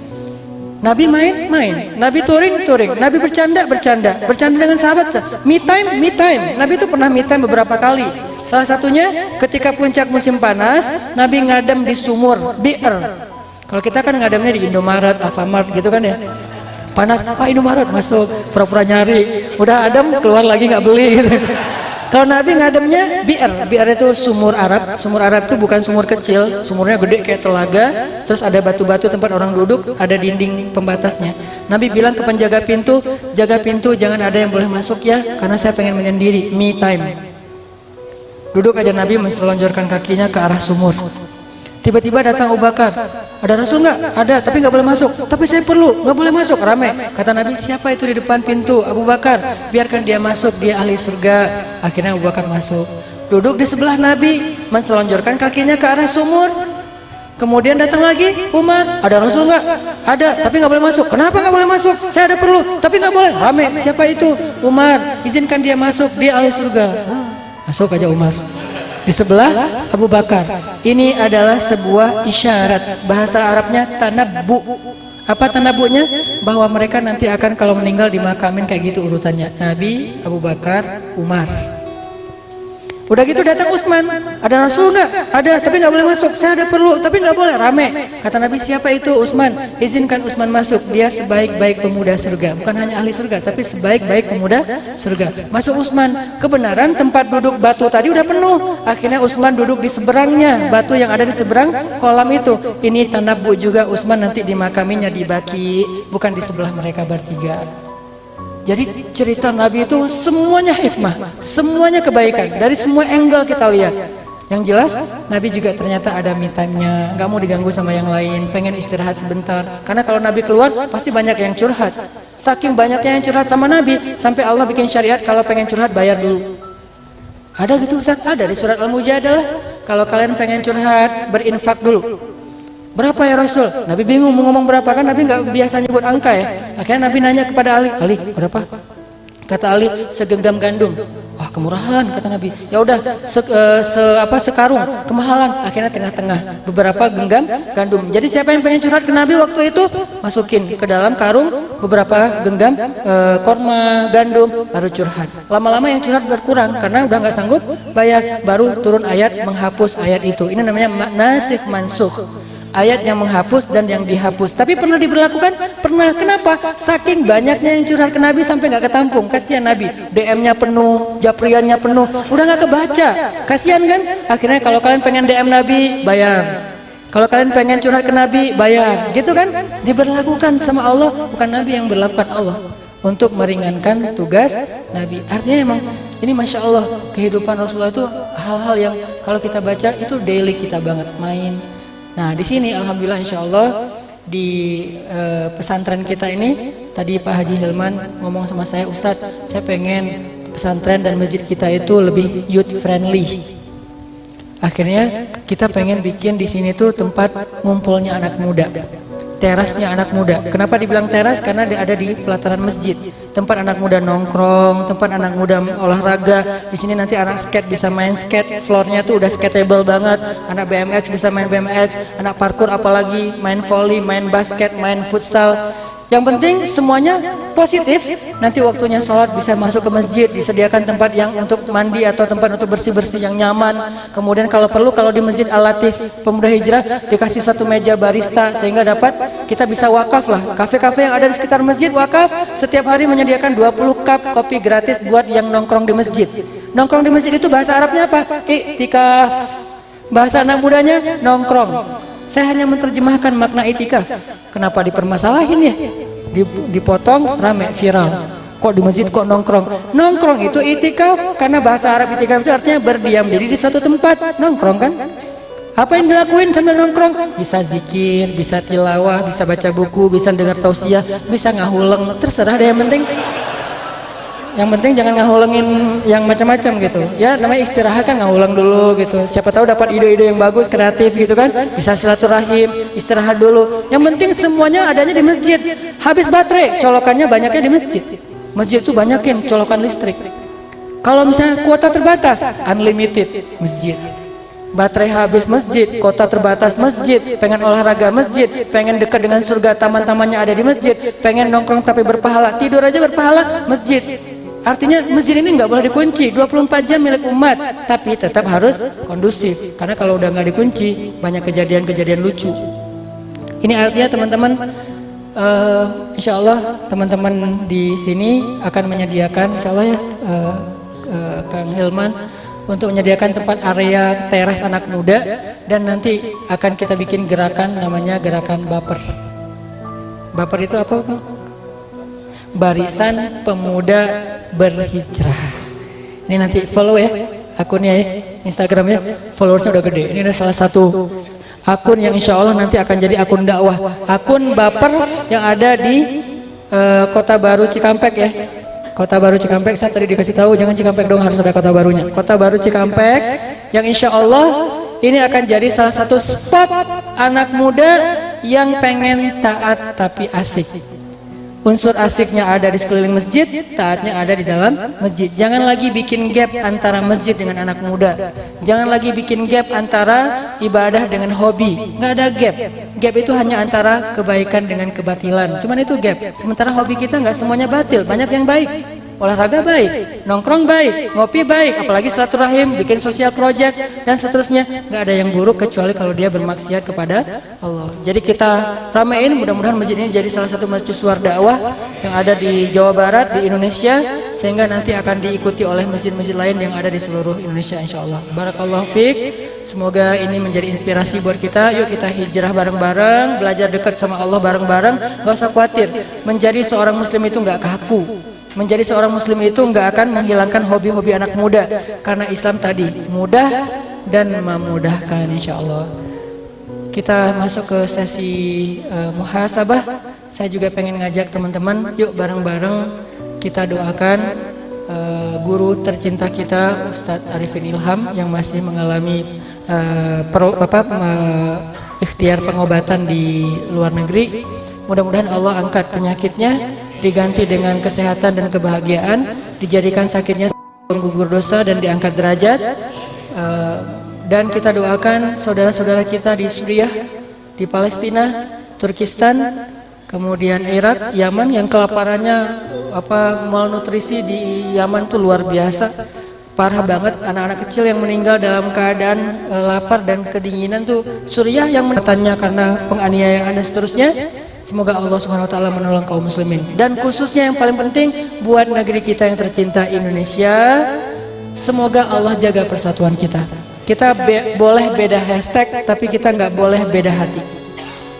S1: Nabi main, Nabi touring, Nabi bercanda dengan sahabat. Me time. Nabi itu pernah me time beberapa kali. Salah satunya ketika puncak musim panas, Nabi ngadem di sumur, bi'r. Kalau kita kan ngademnya di Indomaret, Alfamart gitu kan ya. Panas, Indomaret masuk, pura-pura nyari, udah adem keluar lagi nggak beli gitu. Kalau Nabi ngademnya bi'r itu sumur Arab. Sumur Arab itu bukan sumur kecil, sumurnya gede kayak telaga, terus ada batu-batu tempat orang duduk, ada dinding pembatasnya. Nabi bilang ke penjaga pintu, jaga pintu, jangan ada yang boleh masuk ya, karena saya pengen menyendiri, me time. Duduk aja Nabi menselonjorkan kakinya ke arah sumur. Tiba-tiba datang Abu Bakar. Ada Rasul nggak? Ada, tapi nggak boleh masuk. Tapi saya perlu, nggak boleh masuk. Rame. Kata Nabi, siapa itu di depan pintu? Abu Bakar. Biarkan dia masuk, dia ahli surga. Akhirnya Abu Bakar masuk. Duduk di sebelah Nabi, menselonjorkan kakinya ke arah sumur. Kemudian datang lagi Umar. Ada Rasul nggak? Ada, tapi nggak boleh masuk. Kenapa nggak boleh masuk? Saya ada perlu, tapi nggak boleh. Rame. Siapa itu? Umar. Izinkan dia masuk, dia ahli surga. Masuk aja Umar. Di sebelah Abu Bakar. Ini adalah sebuah isyarat. Bahasa Arabnya tanabbu. Apa tanabbunya? Bahwa mereka nanti akan kalau meninggal dimakamin kayak gitu urutannya. Nabi, Abu Bakar, Umar. Udah gitu datang Utsman. Ada Rasul nggak? Ada, tapi nggak boleh masuk. Saya ada perlu, tapi nggak boleh. Rame. Kata Nabi, siapa itu? Utsman. Izinkan Utsman masuk. Dia sebaik-baik pemuda surga. Bukan hanya ahli surga, tapi sebaik-baik pemuda surga. Masuk Utsman. Kebenaran tempat duduk batu tadi udah penuh. Akhirnya Utsman duduk di seberangnya. Batu yang ada di seberang kolam itu. Ini tanabbu juga, Utsman nanti dimakaminya di Baki, bukan di sebelah mereka bertiga. Jadi cerita Nabi itu semuanya hikmah, semuanya kebaikan. Dari semua angle kita lihat. Yang jelas Nabi juga ternyata ada me time-nya, nggak mau diganggu sama yang lain, pengen istirahat sebentar. Karena kalau Nabi keluar pasti banyak yang curhat. Saking banyaknya yang curhat sama Nabi, sampai Allah bikin syariat kalau pengen curhat bayar dulu. Ada gitu Ustaz? Ada di surat Al-Mujadalah. Kalau kalian pengen curhat, berinfak dulu. Berapa ya Rasul? Nabi bingung mau ngomong berapa, kan Nabi nggak biasa nyebut angka ya. Akhirnya Nabi nanya kepada Ali, berapa? Kata Ali, segenggam gandum. Wah, kemurahan kata Nabi. Ya udah, sekarung, kemahalan. Akhirnya tengah-tengah, beberapa genggam gandum. Jadi siapa yang pengen curhat ke Nabi waktu itu, masukin ke dalam karung beberapa genggam korma, gandum, baru curhat. Lama-lama yang curhat berkurang karena udah nggak sanggup bayar, baru turun ayat menghapus ayat itu. Ini namanya nasikh mansukh. Ayat yang menghapus dan yang dihapus. Tapi pernah diberlakukan? Pernah. Kenapa? Saking banyaknya yang curhat ke Nabi sampai nggak ketampung. Kasihan Nabi. DM-nya penuh, japriannya penuh. Udah nggak kebaca. Kasihan kan? Akhirnya kalau kalian pengen DM Nabi, bayar. Kalau kalian pengen curhat ke Nabi, bayar. Gitu kan? Diberlakukan sama Allah, bukan Nabi yang berlakukan Allah. Untuk meringankan tugas Nabi. Artinya emang ini Masya Allah, kehidupan Rasulullah itu hal-hal yang kalau kita baca itu daily kita banget main. Nah di sini alhamdulillah insya Allah di pesantren kita ini tadi Pak Haji Hilman ngomong sama saya, Ustadz saya pengen pesantren dan masjid kita itu lebih youth friendly. Akhirnya kita pengen bikin di sini tuh tempat ngumpulnya anak muda, terasnya anak muda. Kenapa dibilang teras? Karena dia ada di pelataran masjid. Tempat anak muda nongkrong, tempat anak muda olahraga. Di sini nanti anak skate bisa main skate, floornya tuh udah skatable banget. Anak BMX bisa main BMX, anak parkour apalagi, main volley, main basket, main futsal. Yang penting semuanya positif. Nanti waktunya sholat bisa masuk ke masjid, disediakan tempat yang untuk mandi atau tempat untuk bersih-bersih yang nyaman. Kemudian kalau perlu, kalau di Masjid Al-Latif Pemuda Hijrah dikasih satu meja barista sehingga dapat kita bisa wakaf lah. Kafe-kafe yang ada di sekitar masjid wakaf, setiap hari menyediakan 20 cup kopi gratis buat yang nongkrong di masjid. Nongkrong di masjid itu bahasa Arabnya apa? Iktikaf. Bahasa anak mudanya nongkrong. Saya hanya menerjemahkan makna itikaf. Kenapa dipermasalahin ya? Dipotong, rame, viral. Kok di masjid kok nongkrong? Nongkrong itu itikaf, karena bahasa Arab itikaf itu artinya berdiam diri di satu tempat. Nongkrong kan? Apa yang dilakuin sambil nongkrong? Bisa zikir, bisa tilawah, bisa baca buku, bisa dengar tausiah, bisa ngahuleng, terserah deh yang penting. Yang penting jangan ngahulengin yang macam-macam gitu. Ya namanya istirahat kan ngahuleng dulu gitu. Siapa tahu dapat ide-ide yang bagus, kreatif gitu kan. Bisa silaturahim, istirahat dulu. Yang penting semuanya adanya di masjid. Habis baterai, colokannya banyaknya di masjid. Masjid itu banyakin colokan listrik. Kalau misalnya kuota terbatas, unlimited masjid. Baterai habis masjid, kota terbatas masjid, pengen olahraga masjid, pengen dekat dengan surga taman-tamannya ada di masjid, pengen nongkrong tapi berpahala, tidur aja berpahala, masjid. Artinya masjid ini nggak boleh dikunci, 24 jam milik umat, tapi tetap harus kondusif. Karena kalau udah nggak dikunci, banyak kejadian-kejadian lucu. Ini artinya teman-teman, insya Allah teman-teman di sini akan menyediakan, insya Allah ya, Kang Hilman, untuk menyediakan tempat area teras anak muda, dan nanti akan kita bikin gerakan namanya gerakan baper. Baper itu apa, Bang? Barisan Pemuda Berhijrah. Ini nanti follow ya akunnya ya, Instagramnya, followersnya udah gede. Ini adalah salah satu akun yang insya Allah nanti akan jadi akun dakwah, akun baper yang ada di Kota Baru Cikampek ya. Kota Baru Cikampek, saya tadi dikasih tahu jangan Cikampek dong, harus ada kota barunya. Kota Baru Cikampek yang insya Allah ini akan jadi salah satu spot anak muda yang pengen taat tapi asik. Unsur asiknya ada di sekeliling masjid, taatnya ada di dalam masjid. Jangan lagi bikin gap antara masjid dengan anak muda. Jangan lagi bikin gap antara ibadah dengan hobi. Nggak ada gap. Gap itu hanya antara kebaikan dengan kebatilan. Cuman itu gap. Sementara hobi kita nggak semuanya batil, banyak yang baik. Olahraga baik, nongkrong baik, ngopi baik, apalagi silaturahim, bikin sosial project dan seterusnya. Nggak ada yang buruk kecuali kalau dia bermaksiat kepada Allah. Jadi kita ramein, mudah-mudahan masjid ini jadi salah satu mercusuar dakwah yang ada di Jawa Barat, di Indonesia, sehingga nanti akan diikuti oleh masjid-masjid lain yang ada di seluruh Indonesia insya Allah. Barakallahu fiik. Semoga ini menjadi inspirasi buat kita. Yuk kita hijrah bareng-bareng, belajar dekat sama Allah bareng-bareng. Gak usah khawatir, menjadi seorang muslim itu nggak kaku. Menjadi seorang muslim itu nggak akan menghilangkan hobi-hobi anak muda, karena Islam tadi mudah dan memudahkan insya Allah. Kita masuk ke sesi muhasabah. Saya juga pengen ngajak teman-teman, yuk bareng-bareng kita doakan guru tercinta kita Ustadz Arifin Ilham yang masih mengalami ikhtiar pengobatan di luar negeri. Mudah-mudahan Allah angkat penyakitnya, diganti dengan kesehatan dan kebahagiaan, dijadikan sakitnya penggugur dosa dan diangkat derajat. Dan kita doakan saudara-saudara kita di Suriah, di Palestina, Turkistan, kemudian Irak, Yaman yang kelaparannya malnutrisi di Yaman tuh luar biasa, parah banget. Anak-anak kecil yang meninggal dalam keadaan lapar dan kedinginan tuh. Suriah yang menetannya karena penganiayaan dan seterusnya. Semoga Allah Subhanahu wa taala menolong kaum muslimin, dan khususnya yang paling penting buat negeri kita yang tercinta Indonesia, semoga Allah jaga persatuan kita. Kita boleh beda hashtag, tapi kita nggak boleh beda hati.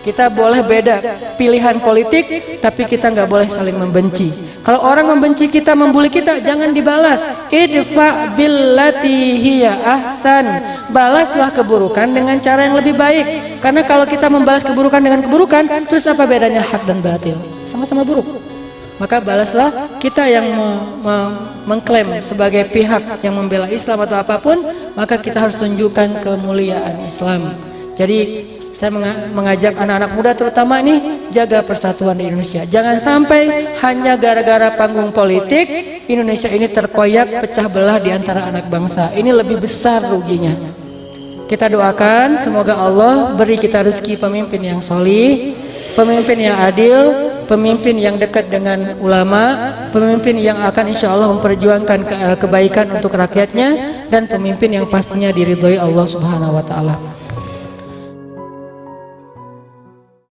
S1: Kita boleh beda pilihan politik, tapi kita nggak boleh saling membenci. Kalau orang membenci kita, membuli kita, jangan dibalas. Idfa billati hiya ahsan. Balaslah keburukan dengan cara yang lebih baik. Karena kalau kita membalas keburukan dengan keburukan, terus apa bedanya hak dan batil? Sama-sama buruk. Maka balaslah. Kita yang mengklaim sebagai pihak yang membela Islam atau apapun, maka kita harus tunjukkan kemuliaan Islam. Jadi saya mengajak anak-anak muda terutama nih, jaga persatuan di Indonesia. Jangan sampai hanya gara-gara panggung politik Indonesia ini terkoyak, pecah belah di antara anak bangsa. Ini lebih besar ruginya. Kita doakan semoga Allah beri kita rezeki pemimpin yang solih, pemimpin yang adil, pemimpin yang dekat dengan ulama, pemimpin yang akan insya Allah memperjuangkan kebaikan untuk rakyatnya, dan pemimpin yang pastinya diridhoi Allah Subhanahu wa taala.